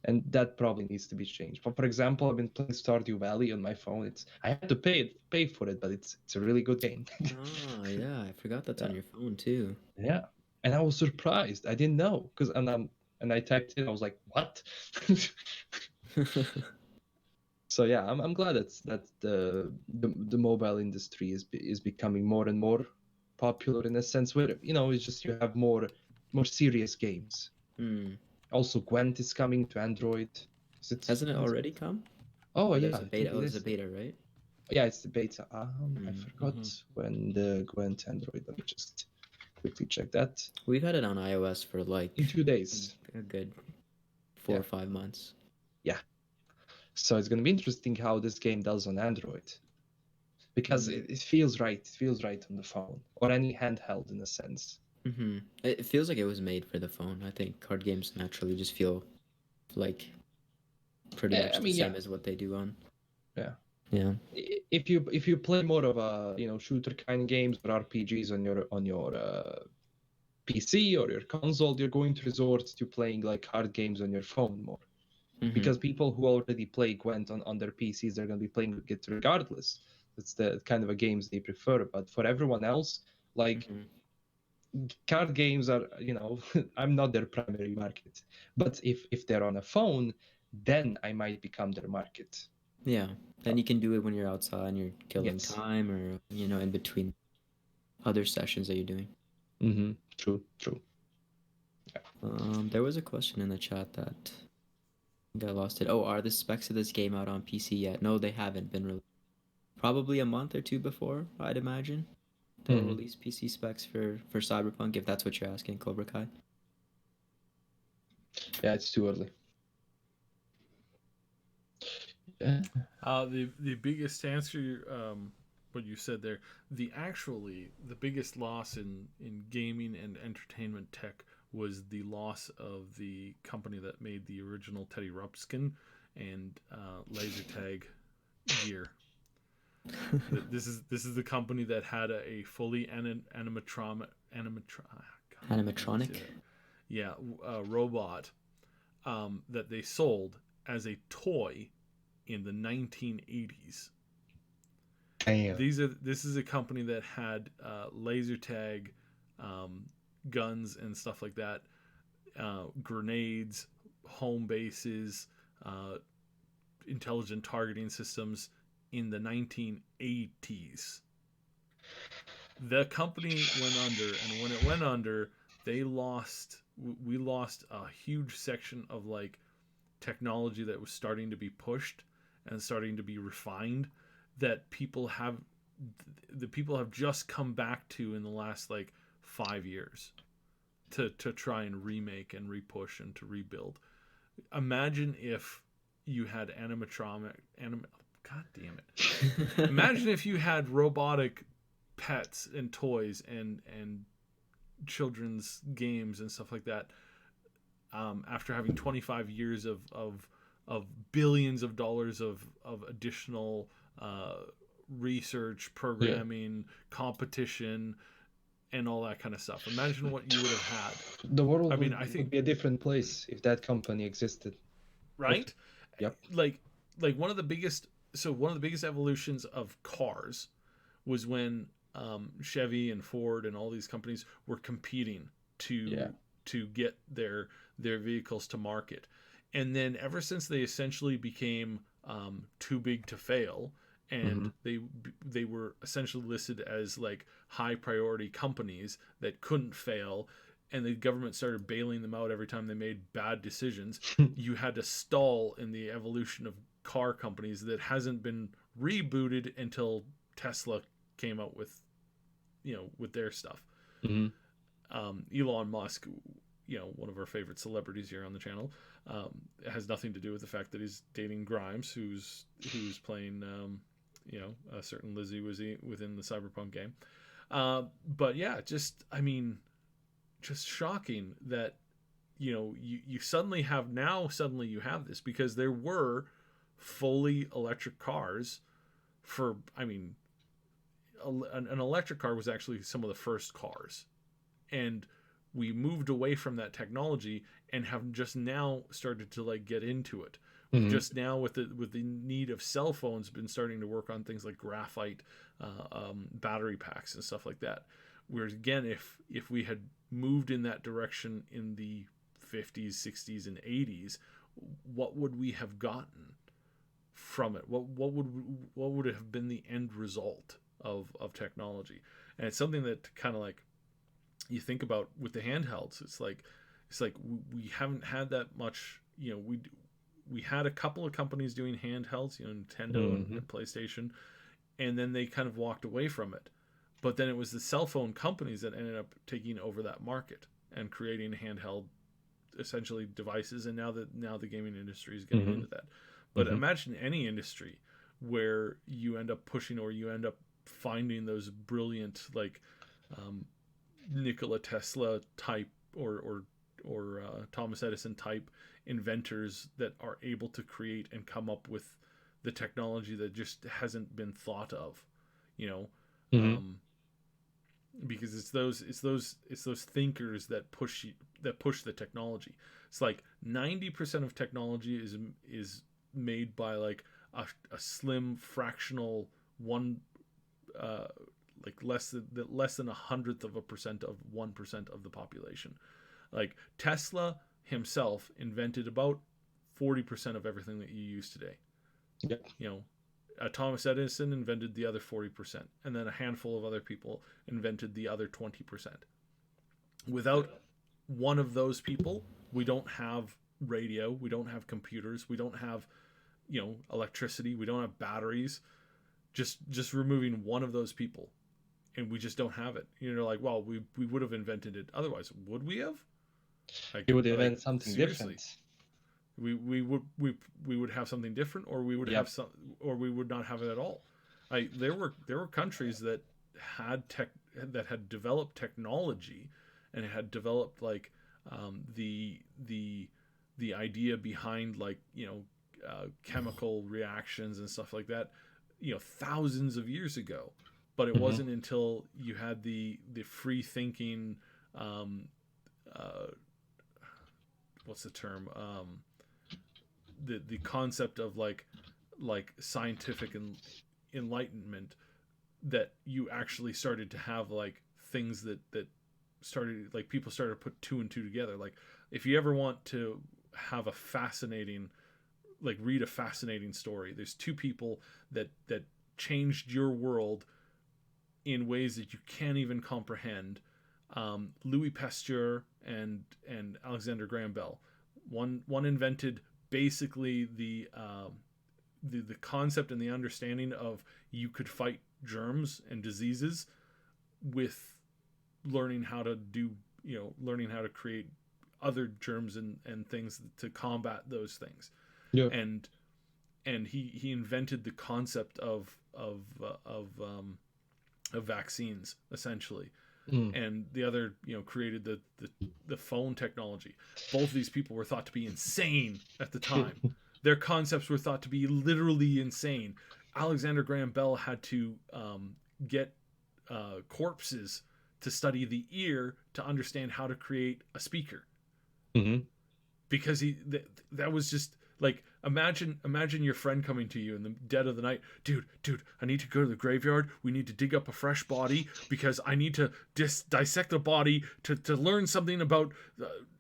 And that probably needs to be changed. But for example, I've been playing Stardew Valley on my phone. I had to pay for it, but it's a really good game. Oh yeah, I forgot that's on your phone too. Yeah, and I was surprised. I didn't know because and I typed in. I was like, what? So yeah, I'm glad that the mobile industry is becoming more and more popular in a sense where it's just you have more serious games. Also, Gwent is coming to Android. Hasn't it already come? Oh Or yeah, there's a beta. Oh, there's a beta, right? Yeah, it's the beta. I forgot when the Gwent Android. Let me just quickly check that. We've had it on iOS for like in 2 days. A good 4 or 5 months. Yeah. So it's going to be interesting how this game does on Android. Because it feels right. It feels right on the phone or any handheld in a sense. It feels like it was made for the phone. I think card games naturally just feel like pretty much the same as what they do on. Yeah. Yeah. If you play more of a shooter kind of games or RPGs on your PC or your console, you're going to resort to playing like hard games on your phone more. Because people who already play Gwent on their PCs, they're going to be playing it regardless. It's the kind of a games they prefer. But for everyone else, like card games are, I'm not their primary market. But if they're on a phone, then I might become their market. Yeah, then you can do it when you're outside and you're killing time or, in between other sessions that you're doing. True. Yeah. There was a question in the chat that I think I lost it. Oh, are the specs of this game out on PC yet? No, they haven't been released. Probably a month or two before, I'd imagine. They'll release PC specs for Cyberpunk, if that's what you're asking, Cobra Kai. Yeah, it's too early. Yeah. The biggest answer, what you said there, the biggest loss in gaming and entertainment tech was the loss of the company that made the original Teddy Ruxpin and laser tag gear. This is the company that had a fully animatronic robot that they sold as a toy in the 1980s. Damn. This is a company that had laser tag guns and stuff like that, grenades, home bases, intelligent targeting systems in the 1980s. The company went under, and when it went under, we lost a huge section of like technology that was starting to be pushed and starting to be refined that people have just come back to in the last like 5 years to try and remake and repush and to rebuild. Imagine if you had God damn it. Imagine if you had robotic pets and toys and children's games and stuff like that, after having 25 years of billions of dollars of additional research, programming, competition, and all that kind of stuff. Imagine what you would have had. The world would be a different place if that company existed. Right? Yep. Like one of the biggest evolutions of cars was when Chevy and Ford and all these companies were competing to get their vehicles to market. And then ever since they essentially became too big to fail, and they were essentially listed as like high priority companies that couldn't fail, and the government started bailing them out every time they made bad decisions, you had to stall in the evolution of car companies that hasn't been rebooted until Tesla came out with, with their stuff. Elon Musk, one of our favorite celebrities here on the channel, it has nothing to do with the fact that he's dating Grimes, who's playing, a certain Lizzie Wizzy within the Cyberpunk game. But yeah, just shocking that, you suddenly have this, because there were fully electric cars for, an electric car was actually some of the first cars. And we moved away from that technology and have just now started to like get into it. Just now with the need of cell phones, been starting to work on things like graphite battery packs and stuff like that. Whereas again, if we had moved in that direction in the 50s, 60s, and 80s, what would we have gotten from it? What would have been the end result of technology? And it's something that kind of like you think about with the handhelds. It's like we haven't had that much. We had a couple of companies doing handhelds, Nintendo and PlayStation, and then they kind of walked away from it. But then it was the cell phone companies that ended up taking over that market and creating handheld, essentially, devices. And now the gaming industry is getting into that. But imagine any industry where you end up pushing, or you end up finding those brilliant, like Nikola Tesla type or Thomas Edison type inventors that are able to create and come up with the technology that just hasn't been thought of, because it's those thinkers that push the technology. It's like 90% of technology is made by like a slim fractional one, like less than 1/100% of 1% of the population. Like Tesla himself invented about 40% of everything that you use today. Yep. Thomas Edison invented the other 40%, and then a handful of other people invented the other 20%. Without one of those people, we don't have radio, we don't have computers, we don't have, electricity, we don't have batteries. Just removing one of those people, and we just don't have it. Like, well, we would have invented it otherwise. Would we have? Like, you would invent something seriously. different. We would have something different, or we would have some, or we would not have it at all. There were countries that had developed technology, and had developed like the idea behind, like, chemical reactions and stuff like that, thousands of years ago. But it wasn't until you had the free thinking, what's the term? The concept of like scientific enlightenment, that you actually started to have like things that started, like, people started to put two and two together. Like, if you ever want to have a fascinating, like, read a fascinating story, there's two people that changed your world in ways that you can't even comprehend. Louis Pasteur and Alexander Graham Bell. One invented basically the concept and the understanding of you could fight germs and diseases with learning how to create other germs and things to combat those things. Yeah. And he invented the concept of vaccines, essentially. And the other, created the phone technology. Both of these people were thought to be insane at the time. Their concepts were thought to be literally insane. Alexander Graham Bell had to get corpses to study the ear to understand how to create a speaker. Because that was just like, imagine your friend coming to you in the dead of the night. Dude, I need to go to the graveyard. We need to dig up a fresh body because I need to dissect the body to learn something about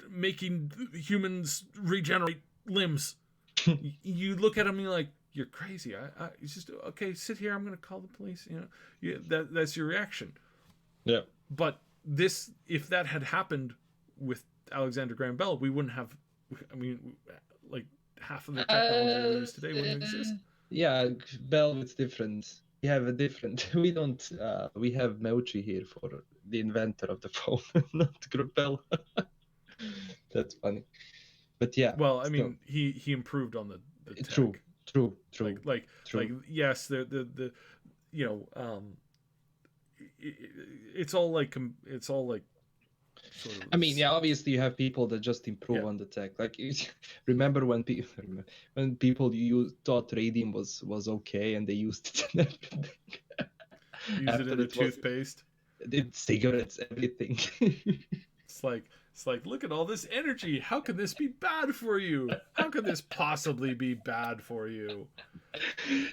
making humans regenerate limbs. You look at him and you're like, you're crazy. It's just okay. Sit here. I'm gonna call the police. That's your reaction. Yeah. But if that had happened with Alexander Graham Bell, we wouldn't have. I mean, like half of the technology we use today wouldn't exist. Yeah, Bell is different. We have a different. We don't. We have Meucci here for the inventor of the phone, not Bell. That's funny. But yeah. Well, I mean, he improved on the tech. True. Like yes, the it's all like sort of. I mean, yeah, obviously you have people that just improve on the tech. Like, remember when people thought radium was okay and they used it in everything. Use it in the toothpaste. Cigarettes, everything. It's like, look at all this energy. How can this be bad for you? How could this possibly be bad for you?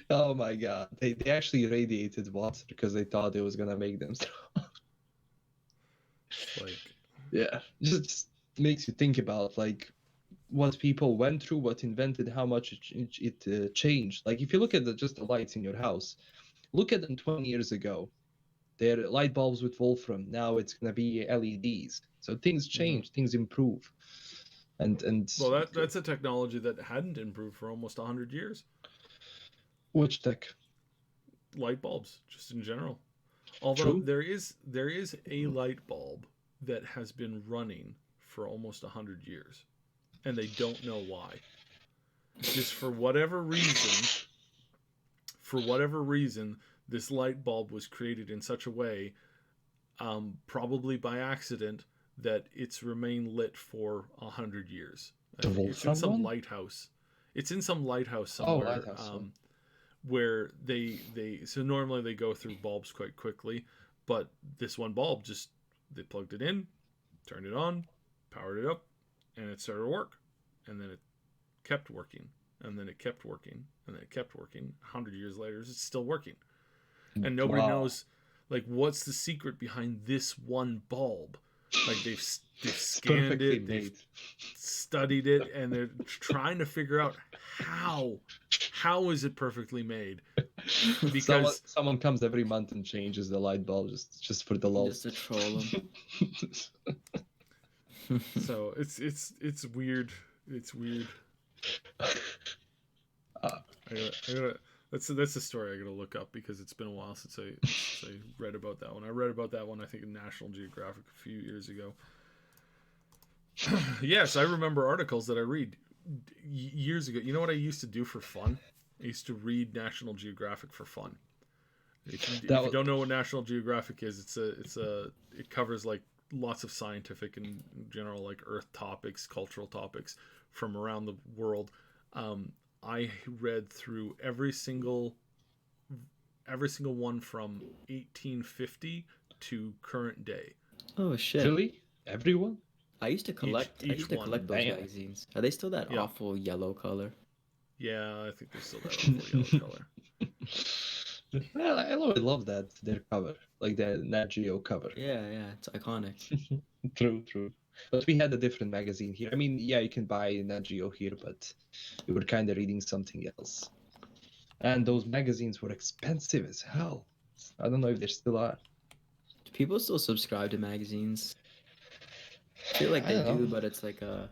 Oh my god. They actually radiated water because they thought it was going to make them strong. Like, yeah. Just makes you think about, like, what people went through, what invented, how much it changed. Like, if you look at just the lights in your house, look at them 20 years ago. They're light bulbs with Wolfram. Now it's going to be LEDs. So things change, things improve. And well, that's a technology that hadn't improved for almost 100 years. Which tech? Light bulbs, just in general. Although True. there is a light bulb that has been running for almost 100 years, and they don't know why. Just for whatever reason, this light bulb was created in such a way, probably by accident, that it's remained lit for 100 years. It's in some lighthouse. It's in some lighthouse somewhere. Oh, lighthouse. Where they so normally they go through bulbs quite quickly, but this one bulb just, they plugged it in, turned it on, powered it up, and it started to work. And then it kept working, and then it kept working, and then it kept working. 100 years later, it's still working. And nobody knows, like, what's the secret behind this one bulb. Like, they've scanned it, they've studied it, and they're trying to figure out how is it perfectly made. Because someone comes every month and changes the light bulb just for the lulz. Just to troll them. So it's weird. It's weird. That's a story I gotta look up because it's been a while since I read about that one. I read about that one, I think, in National Geographic a few years ago. Yes, I remember articles that I read years ago. You know what I used to do for fun? I used to read National Geographic for fun. If you don't know what National Geographic is, it covers like lots of scientific and general like Earth topics, cultural topics from around the world. I read through every single one from 1850 to current day. Oh shit! Really? Everyone? I used to collect. I used to collect those magazines. Are they still that awful yellow color? Yeah, I think they're still that awful yellow color. Well, I always love that their cover, like the Nat Geo cover. Yeah, it's iconic. True. But we had a different magazine here. I mean, yeah, you can buy Nat Geo here, but we were kind of reading something else. And those magazines were expensive as hell. I don't know if they still are. Do people still subscribe to magazines? I feel like they do, but it's like a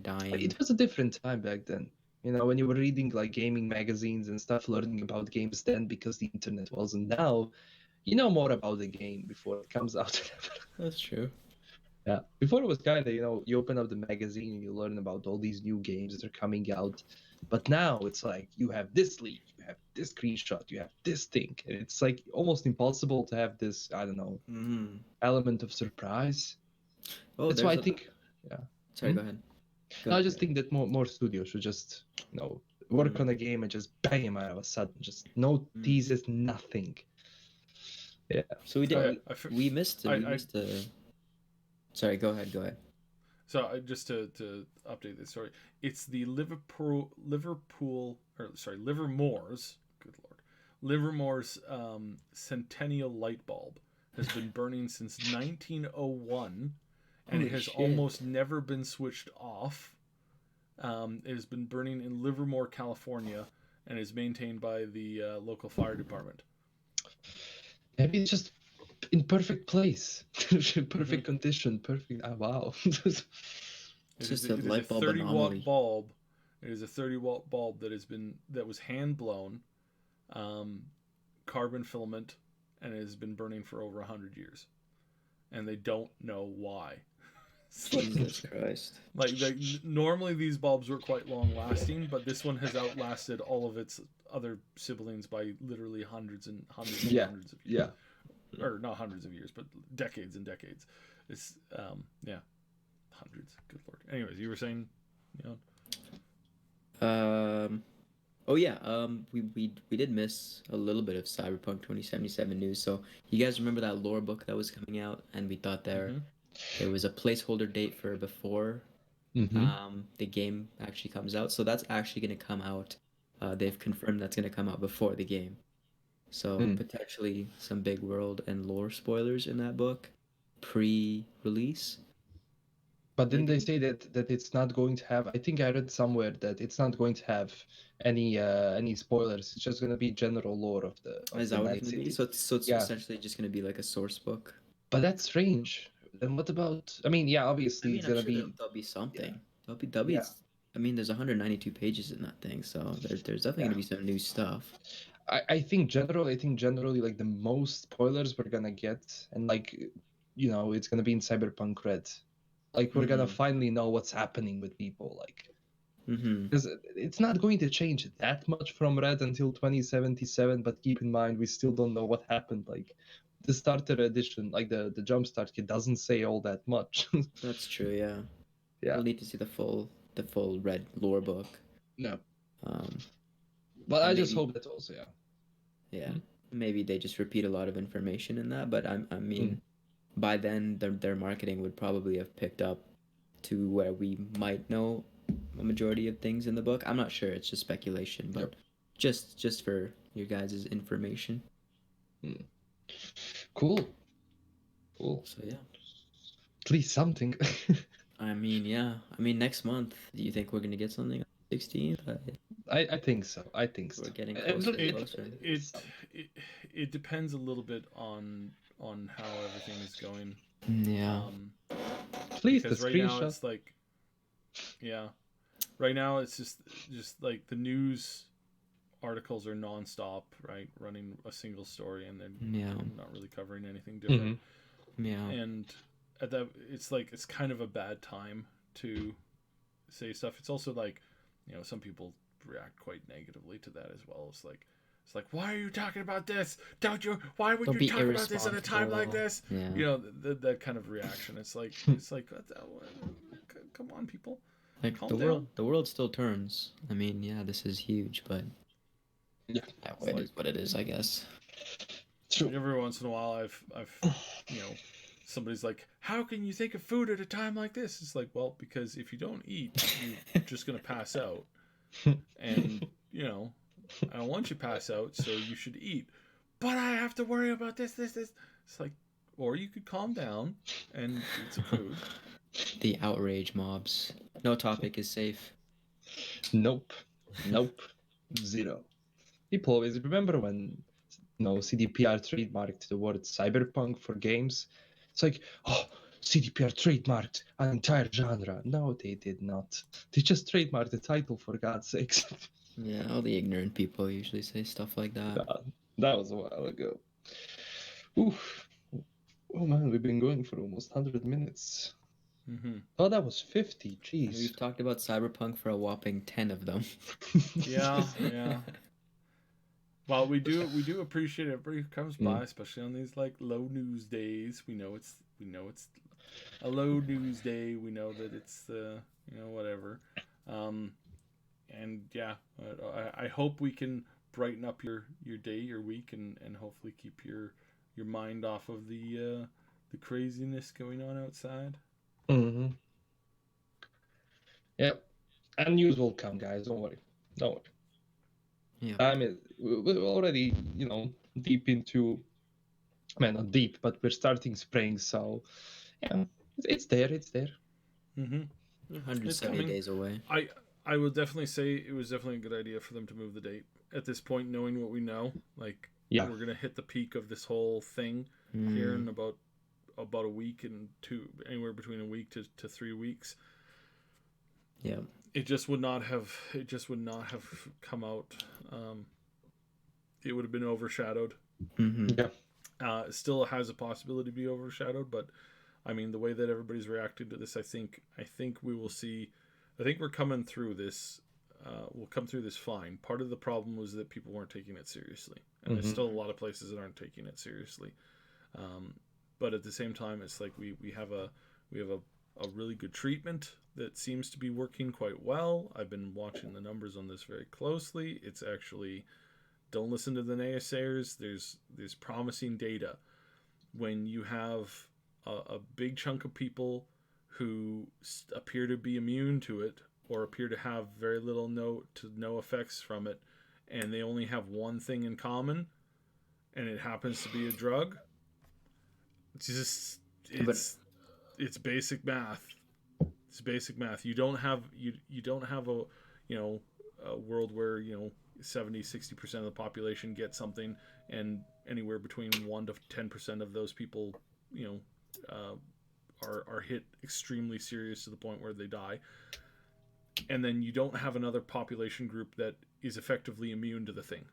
dying. It was a different time back then. You know, when you were reading like gaming magazines and stuff, learning about games then because the internet wasn't. Now, you know more about the game before it comes out. That's true. Yeah. Before it was kind of, you open up the magazine and you learn about all these new games that are coming out. But now it's like you have this leak, you have this screenshot, you have this thing. And it's like almost impossible to have this, I don't know, element of surprise. Oh, that's why I think. Yeah. Sorry, go ahead. I just think that more studios should just, work on a game and just bang him out of a sudden. Just no teases, nothing. Yeah. So we missed the. Sorry, go ahead. So just to update this story, it's the Livermore's. Good lord, Livermore's centennial light bulb has been burning since 1901, and it has almost never been switched off. It has been burning in Livermore, California, and is maintained by the local fire department. Maybe it's just in perfect place, perfect condition, perfect. Oh, wow. It's just a light bulb 30 anomaly. watt bulb. It is a 30-watt bulb that was hand blown, carbon filament, and it has been burning for over 100 years, and they don't know why. Jesus Christ. Like normally these bulbs were quite long lasting, but this one has outlasted all of its other siblings by literally hundreds and hundreds and hundreds of years. Or not hundreds of years, but decades and decades. It's hundreds. Good lord. Anyways, you were saying, Oh yeah. We did miss a little bit of Cyberpunk 2077 news. So you guys remember that lore book that was coming out, and we thought there was a placeholder date for before the game actually comes out. So that's actually going to come out. They've confirmed that's going to come out before the game. So potentially some big world and lore spoilers in that book, pre-release. But didn't they say that it's not going to have? I think I read somewhere that it's not going to have any spoilers. It's just going to be general lore of the. Is that what it's going to be? So it's essentially just going to be like a source book. But that's strange. Then what about? I mean, yeah, obviously it's going to be. There'll be something. Yeah. There'll be. I mean, there's 192 pages in that thing, so there's definitely going to be some new stuff. I think generally like the most spoilers we're gonna get, and like, it's gonna be in Cyberpunk Red. Like we're gonna finally know what's happening with people, like, because it's not going to change that much from Red until 2077. But keep in mind, we still don't know what happened. Like the starter edition, like the Jumpstart kit, doesn't say all that much. That's true. Yeah. Yeah. We'll need to see the full Red lore book. No. But I just hope that also, yeah, maybe they just repeat a lot of information in that. But I mean, by then their marketing would probably have picked up to where we might know a majority of things in the book. I'm not sure. It's just speculation, but just for your guys' information. Cool. So yeah, at least something. I mean, next month, do you think we're gonna get something on the 16th? I think so. We're getting closer and closer. It depends a little bit on how everything is going. Yeah. Please, because right now it's like, right now it's just like the news articles are nonstop, right? Running a single story, and then not really covering anything different. And at that, it's like it's kind of a bad time to say stuff. It's also like, some people react quite negatively to that as well. It's like, why are you talking about this? Why would you talk about this at a time like this? Yeah. That kind of reaction. It's like, come on, people. Like the world still turns. I mean, this is huge, but it is what it is, I guess. True. Every once in a while, I've somebody's like, how can you think of food at a time like this? It's like, well, because if you don't eat, you're just gonna pass out, and I don't want you to pass out, so you should eat. But I have to worry about this. It's like, or you could calm down and eat some food. The outrage mobs. No topic is safe. Nope. Zero. People always remember when CDPR trademarked the word cyberpunk for games. It's like, CDPR trademarked an entire genre. No, they did not. They just trademarked the title, for God's sakes. Yeah, all the ignorant people usually say stuff like that. That was a while ago. Oof. Oh man, we've been going for almost 100 minutes. Oh, that was 50. Jeez. We've talked about Cyberpunk for a whopping 10 of them. Yeah. Well, we do appreciate everybody who comes by, especially on these like low news days. We know it's a low news day. We know that it's whatever. And I hope we can brighten up your day, your week, and hopefully keep your mind off of the craziness going on outside. Yep. And news will come, guys. Don't worry. Yeah. I mean, we're already, deep into, not deep, but we're starting spring, so it's there. 170 days away. I would definitely say it was definitely a good idea for them to move the date. At this point, knowing what we know, like Yeah. we're gonna hit the peak of this whole thing here in about a week and anywhere between a week to 3 weeks. Yeah. It just would not have come out. It would have been overshadowed. Yeah. It still has a possibility to be overshadowed, but I mean, the way that everybody's reacted to this, I think we will see. I think we're coming through this. We'll come through this fine. Part of the problem was that people weren't taking it seriously, and there's still a lot of places that aren't taking it seriously. But at the same time, it's like we have a really good treatment that seems to be working quite well. I've been watching the numbers on this very closely. It's actually, don't listen to the naysayers. There's promising data. When you have a big chunk of people who appear to be immune to it or appear to have very little to no effects from it, and they only have one thing in common, and it happens to be a drug, it's basic math. It's basic math. You don't have a world where 70-60% of the population get something, and anywhere between 1 to 10% of those people are hit extremely serious to the point where they die. And then you don't have another population group that is effectively immune to the thing.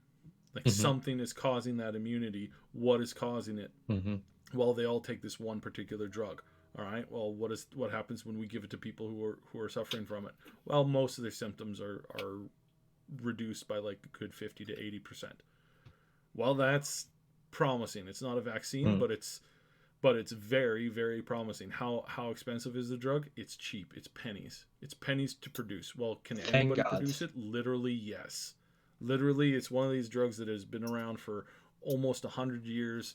Like something is causing that immunity. What is causing it? Well, they all take this one particular drug. All right. Well, what happens when we give it to people who are suffering from it? Well, most of their symptoms are reduced by like a good 50 to 80%. Well, that's promising. It's not a vaccine, but it's very, very promising. How expensive is the drug? It's cheap. It's pennies. It's pennies to produce. Well, can anybody produce it? Literally, yes. Literally, it's one of these drugs that has been around for almost 100 years.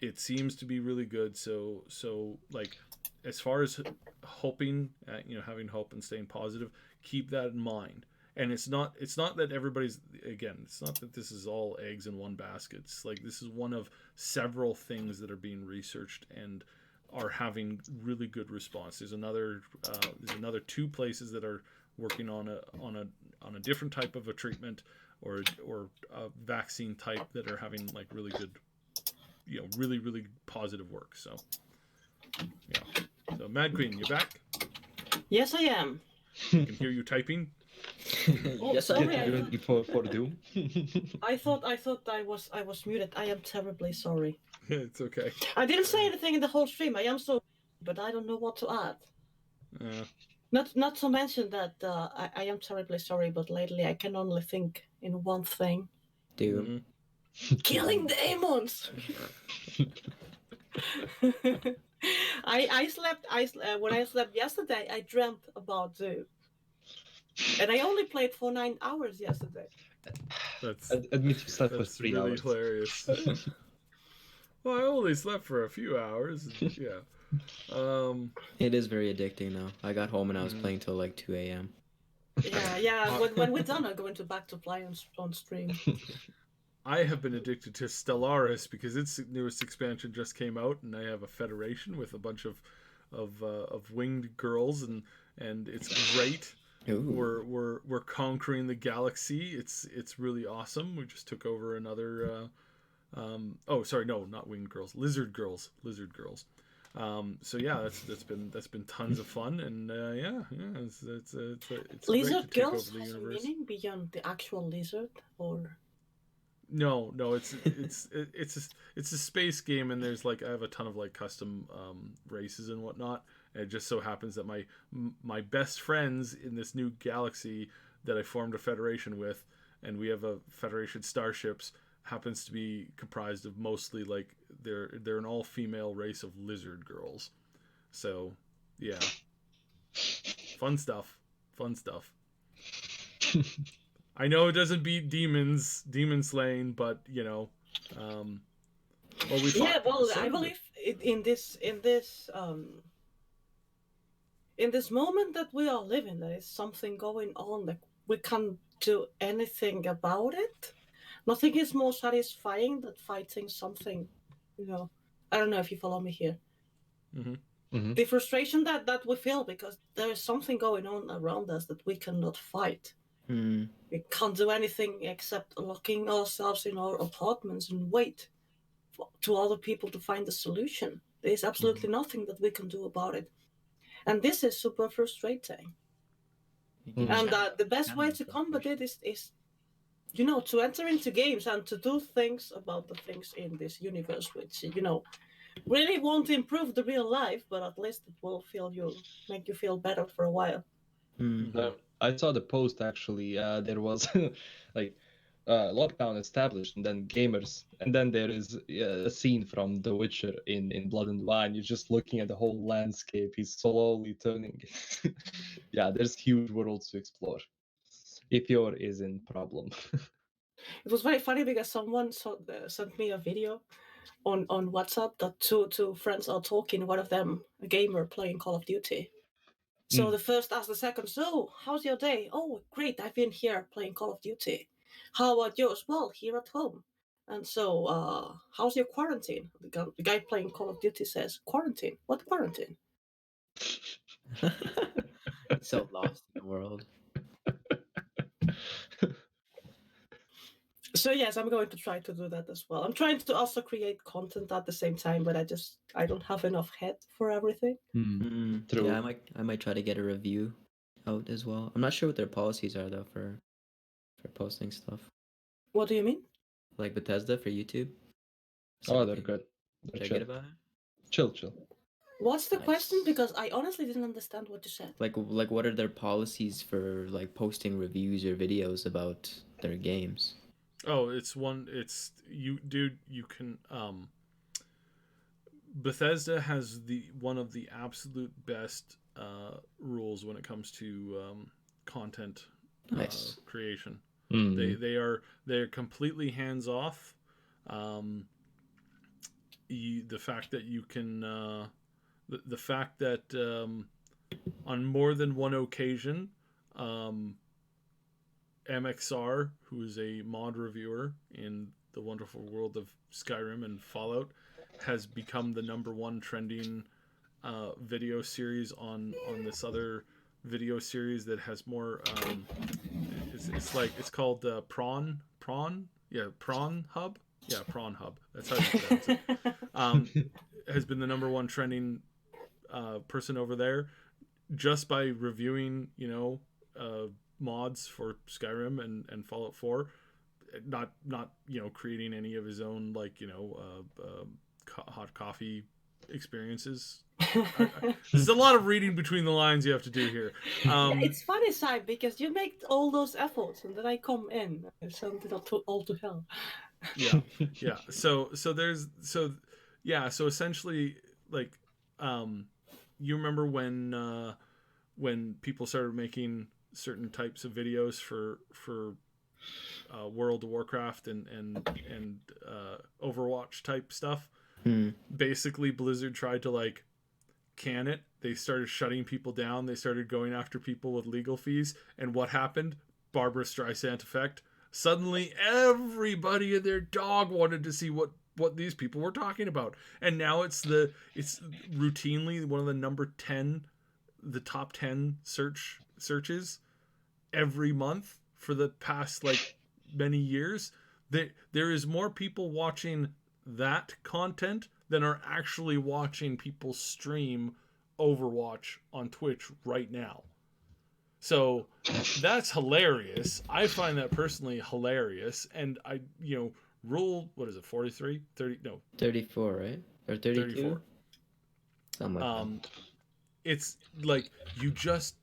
It seems to be really good. So like, as far as hoping, having hope and staying positive, keep that in mind. And it's not that everybody's, again, it's not that this is all eggs in one basket. It's like this is one of several things that are being researched and are having really good response. There's another 2 places that are working on a different type of a treatment or a vaccine type that are having like really good, really, really positive work. So yeah. So Madqueen, you back? Yes, I am. I can hear you typing. Yes, sorry, for Doom. I thought I was muted. I am terribly sorry. It's okay. I didn't say anything in the whole stream. I am so, but I don't know what to add. Not to mention that I am terribly sorry, but lately I can only think in one thing. Doom. Killing demons. I slept. When I slept yesterday, I dreamt about Doom. And I only played for 9 hours yesterday. Admit you slept for 3 really hours. Hilarious. Well, I only slept for a few hours. Yeah. It is very addicting though. I got home and I was playing till like 2 a.m. Yeah. When we're done, I'm going back to play on stream. I have been addicted to Stellaris because its newest expansion just came out, and I have a federation with a bunch of winged girls, and it's great. Ooh. We're conquering the galaxy. It's really awesome. We just took over another. Not winged girls, lizard girls. So yeah, that's been tons of fun, and it's Lizard great to take girls over the has a universe. meaning beyond the actual lizard, or No, it's a space game, and there's like I have a ton of like custom races and whatnot. And it just so happens that my best friends in this new galaxy that I formed a federation with, and we have a federation starships, happens to be comprised of mostly like they're an all-female race of lizard girls. So yeah, fun stuff. I know it doesn't beat demon slaying, but I believe in this moment that we are living, there is something going on that we can't do anything about it. Nothing is more satisfying than fighting something. I don't know if you follow me here. Mhm. the frustration that we feel because there is something going on around us that we cannot fight. Mm. We can't do anything except locking ourselves in our apartments and wait to other people to find a solution. There's absolutely nothing that we can do about it. And this is super frustrating. You can Mm. And channel- the best channel way that to combat frustration. it is to enter into games and to do things about the things in this universe, which, really won't improve the real life, but at least it will make you feel better for a while. Mm. I saw the post actually. There was like lockdown established, and then gamers, and then there is a scene from The Witcher in Blood and Wine. You're just looking at the whole landscape. He's slowly turning. Yeah, there's huge worlds to explore. If your is in problem. It was very funny because someone sent me a video on WhatsApp that two friends are talking. One of them, a gamer, playing Call of Duty. So Mm. the first asked the second, "So, how's your day?" "Oh, great, I've been here playing Call of Duty." "How about yours?" "Well, here at home." "And so, how's your quarantine?" The guy playing Call of Duty says, "Quarantine? What quarantine?" So lost in the world. So yes, I'm going to try to do that as well. I'm trying to also create content at the same time, but I don't have enough head for everything. Mm. True. Yeah, I might try to get a review out as well. I'm not sure what their policies are though for posting stuff. What do you mean? Like Bethesda for YouTube. Oh, they're good. They're They're chill. good about it. Chill. What's the question? Nice. Because I honestly didn't understand what you said. Like what are their policies for like posting reviews or videos about their games? Oh, it's you, dude. You can Bethesda has one of the absolute best rules when it comes to content Nice. creation. Mm. They're completely hands off. The fact that you can the fact that on more than one occasion, MXR, who is a mod reviewer in the wonderful world of Skyrim and Fallout, has become the #1 trending video series on this other video series that has more. It's called Prawn Hub. Yeah, Prawn Hub. That's how you pronounce it. Has been the #1 trending person over there just by reviewing, mods for Skyrim and Fallout 4, not creating any of his own hot coffee experiences. There's a lot of reading between the lines you have to do here. It's funny, Sai, because you make all those efforts and then I come in and send it all to hell. Yeah. So essentially, like, you remember when people started making certain types of videos for World of Warcraft and Overwatch type stuff. Basically, Blizzard tried to can it. They started shutting people down. They started going after people with legal fees. And what happened? Barbara Streisand effect. Suddenly, everybody and their dog wanted to see what these people were talking about. And now it's routinely one of the top 10 searches every month for the past many years. There is more people watching that content than are actually watching people stream Overwatch on Twitch right now. So that's hilarious. I find that personally hilarious. And rule, what is it, 43? 30, no. 34, right? Or 32? 34. Something like that. It's like you just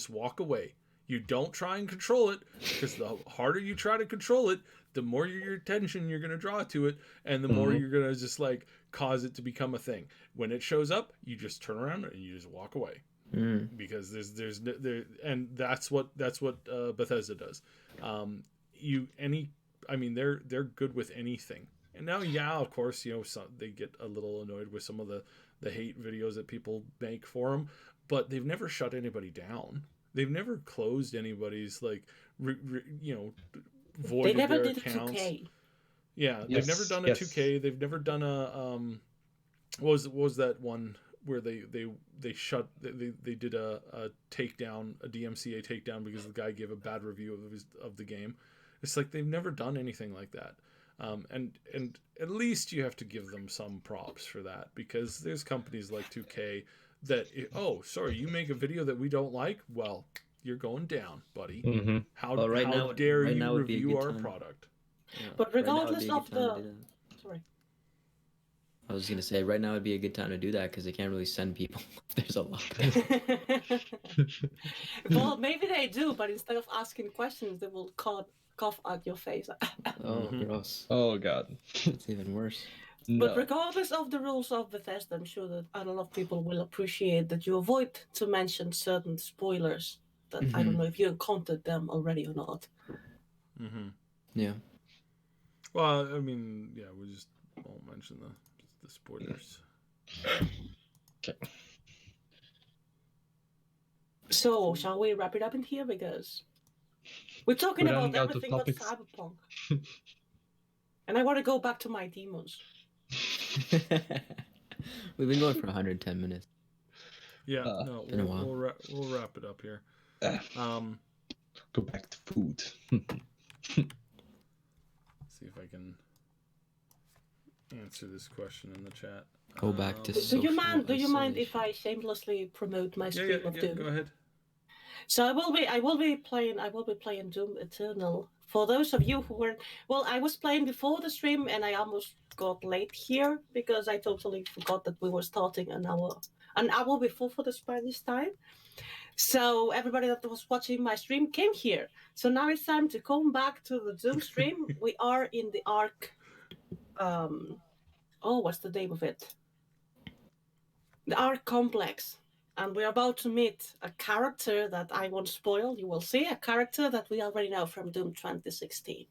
walk away. You don't try and control it, because the harder you try to control it, the more your attention you're going to draw to it, and the more you're going to just cause it to become a thing. When it shows up, you just turn around and you just walk away. Because there's and that's what Bethesda does. They're good with anything. And now, of course, they get a little annoyed with some of the hate videos that people make for them, but they've never shut anybody down. They've never closed anybody's voided they never their did accounts. A 2K. Yeah, they've never done a 2K. They've never done a what was that one where they did a takedown, a DMCA takedown because the guy gave a bad review of the game. It's like they've never done anything like that. And at least you have to give them some props for that, because there's companies like 2K that, oh, sorry, you make a video that we don't like, well, you're going down, buddy. Mm-hmm. How now dare right you now would be a review good our time. product? Yeah. But Right now would regardless be a good of time to the, do that. sorry. I was gonna say right now would be a good time to do that because they can't really send people if there's a lot. Well, maybe they do, but instead of asking questions, they will cough at your face. Oh, Mhm. gross. Oh god. It's even worse. But No. regardless of the rules of Bethesda, I'm sure that a lot of people will appreciate that you avoid to mention certain spoilers. That I don't know if you encountered them already or not. Mm-hmm. Yeah. Well, I mean, yeah, we just won't mention the spoilers. Okay. So, shall we wrap it up in here? Because we're talking We're about running out of everything but topics. Cyberpunk. And I want to go back to my demons. We've been going for 110 minutes. Yeah, Been a while. we'll wrap it up here. Go back to food. See if I can answer this question in the chat. Go back to Do you mind? Do you mind isolation. if I shamelessly promote my Yeah, stream of Doom? go ahead. So I will be playing Doom Eternal. For those of you who weren't, well, I was playing before the stream and I almost got late here because I totally forgot that we were starting an hour before for the Spanish time. So everybody that was watching my stream came here. So now it's time to come back to the Doom stream. We are in the Arc. What's the name of it? The Arc Complex. And we're about to meet a character that I won't spoil. You will see a character that we already know from Doom 2016.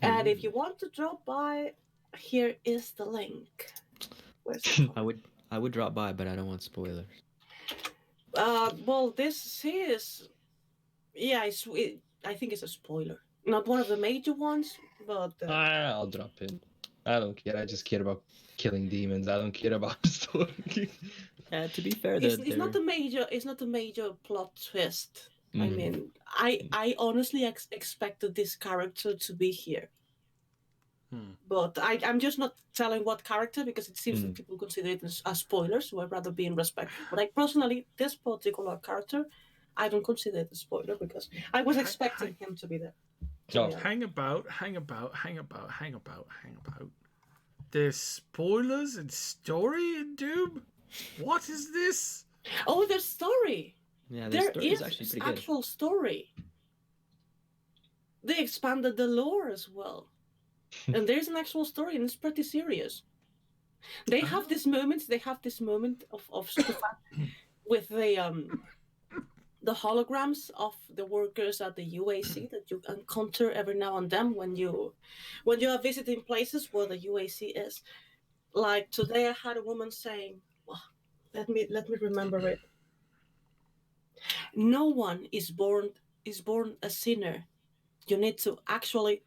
And if you want to drop by, here is the link. Where's the I would drop by, but I don't want spoilers. well, this is, yeah, I think it's a spoiler. Not one of the major ones, but I'll drop in. I don't care. I just care about killing demons. I don't care about the story. Yeah, to be fair, it's not a major plot twist. I mean, I honestly expected this character to be here. But I'm just not telling what character because it seems that people consider it as spoilers, so I'd rather be in respectful. But personally, this particular character, I don't consider it a spoiler because I was expecting him to be there. Oh. Hang about. There's spoilers and story in Doom? What is this? Oh, there's story. Yeah, There story is actually pretty good. actual story. They expanded the lore as well. And there's an actual story and it's pretty serious. They have this moment of with the holograms of the workers at the UAC that you encounter every now and then when you are visiting places where the UAC is. Like today I had a woman saying, let me remember it. No one is born a sinner. You need to actually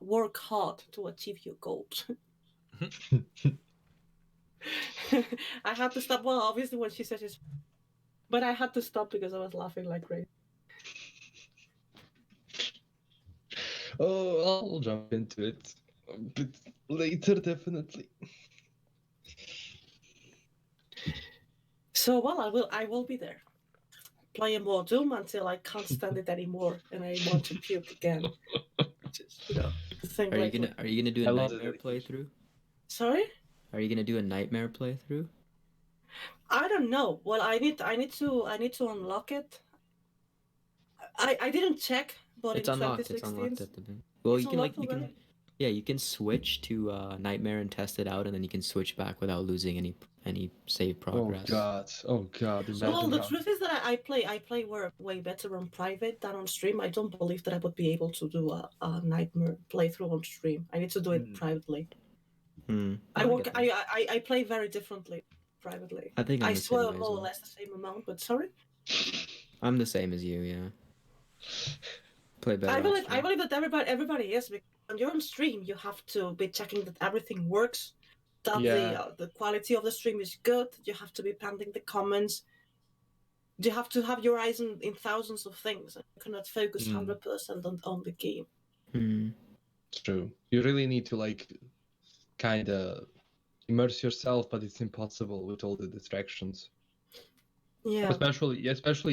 work hard to achieve your goals. I had to stop. Well, obviously when she said it, but I had to stop because I was laughing like crazy. Oh, I'll jump into it a bit later, definitely. So, well, I will be there playing more Doom until I can't stand it anymore and I want to puke again. Just, the thing Are you gonna do a nightmare playthrough? Sorry? Are you gonna do a nightmare playthrough? I don't know. Well, I need to unlock it. I didn't check, but It's in unlocked. 2016. It's unlocked at the bin. Well, It's you can unlocked you can switch to nightmare and test it out, and then you can switch back without losing any save progress. Oh god. Well, the truth is that I play way better on private than on stream. I don't believe that I would be able to do a nightmare playthrough on stream. I need to do it privately. I play very differently privately. I think I swear more or less the same amount, but sorry. I'm the same as you, yeah. Play better. I believe that everybody is, because when you're on stream, you have to be checking that everything works that the quality of the stream is good. You have to be pending the comments. You have to have your eyes in thousands of things. You cannot focus 100% on the game. True. You really need to kind of immerse yourself, but it's impossible with all the distractions. Yeah. Especially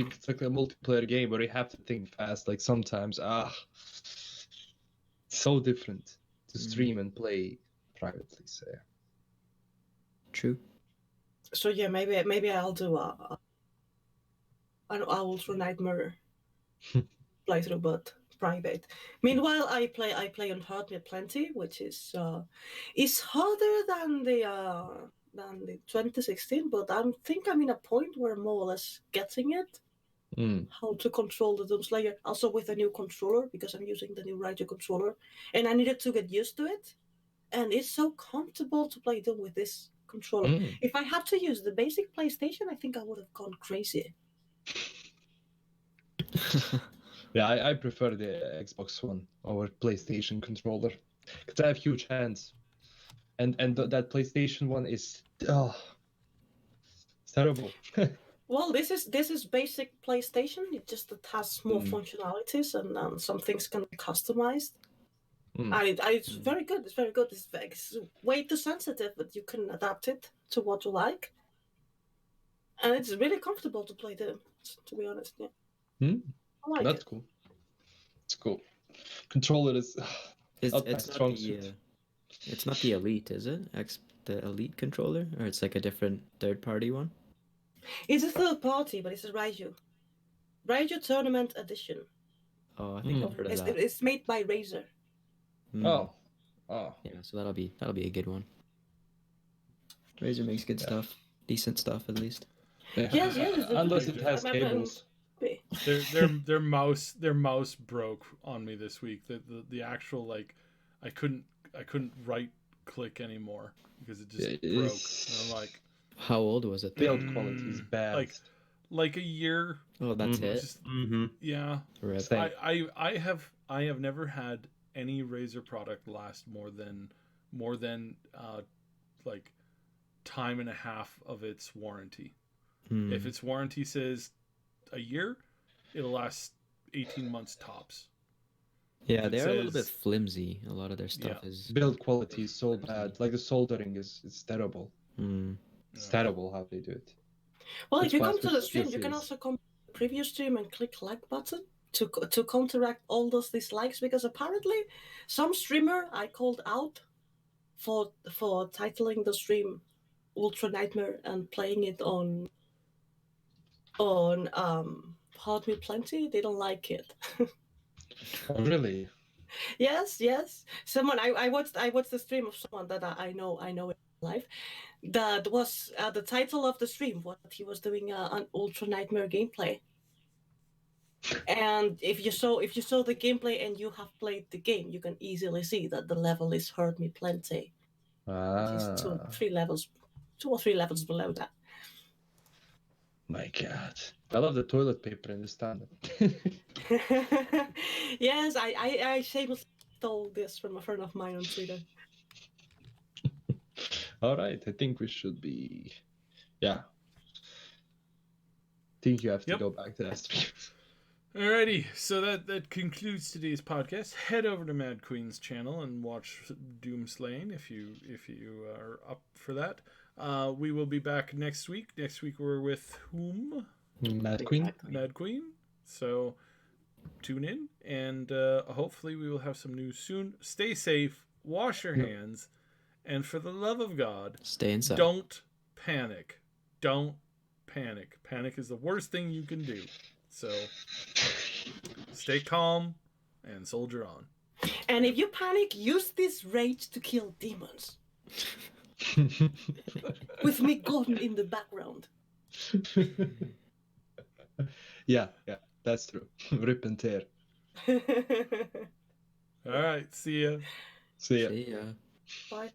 if it's like a multiplayer game where you have to think fast. Like sometimes, it's so different to stream and play privately. So yeah. True. So yeah, maybe I'll do an Ultra Nightmare playthrough, but private. Meanwhile, I play on Hardware Plenty, which is harder than the 2016, but I think I'm in a point where I'm more or less getting it. How to control the Doomslayer, also with a new controller, because I'm using the new radio controller, and I needed to get used to it. And it's so comfortable to play Doom with this controller. If I had to use the basic PlayStation, I think I would have gone crazy. Yeah, I prefer the Xbox One over PlayStation controller because I have huge hands, and that PlayStation one is it's terrible. Well, this is basic PlayStation. It just has more functionalities, and some things can be customized. And it's very good. It's very good. It's way too sensitive, but you can adapt it to what you like. And it's really comfortable to play them, to be honest. Yeah. I like That's it. cool. It's cool. Controller is It's not my not strong the suit. it's not the Elite, is it? The Elite controller, or it's like a different third-party one? It's a third party, but it's a Raiju Tournament Edition. Oh, I think I've heard of that. It's made by Razer. Oh. Yeah, so that'll be a good one. Razer makes good stuff, decent stuff at least. Yeah. Yes, Unless it has cables. Their mouse broke on me this week. The actual I couldn't right click anymore because it just broke. And I'm like, how old was it? Build quality is bad. Like a year. Oh, that's it. Just, yeah. Rip. I have never had any Razer product last more than like time and a half of its warranty. If its warranty says a year, it'll last 18 months tops. Yeah, they're a little bit flimsy. A lot of their stuff is build quality is so bad. Like the soldering is terrible. It's terrible how they do it. Well, if you come to the stream, you can also come to the previous stream and click like button to counteract all those dislikes, because apparently some streamer I called out for titling the stream Ultra Nightmare and playing it on Hard Me Plenty, they don't like it. Oh, really? Yes. Someone I watched the stream of someone that I know in life. That was the title of the stream. What he was doing an Ultra Nightmare gameplay. And if you saw the gameplay and you have played the game, you can easily see that the level is Hurt Me Plenty. Which is 2 or 3 levels below that. My God, I love the toilet paper in the stand-up. Yes, I shamelessly stole this from a friend of mine on Twitter. All right, I think we should be. Yeah. I think you have to go back to that stream. Alrighty, so that concludes today's podcast. Head over to Madqueen's channel and watch Doom Slaying if you are up for that. We will be back next week. Next week we're with whom? Madqueen. So tune in, and hopefully we will have some news soon. Stay safe, wash your hands, and for the love of God, stay inside. Don't panic. Don't panic. Panic is the worst thing you can do. So stay calm and soldier on. And if you panic, use this rage to kill demons. With me gone in the background. Yeah, that's true. Rip and tear. All right, see ya. See ya. Bye.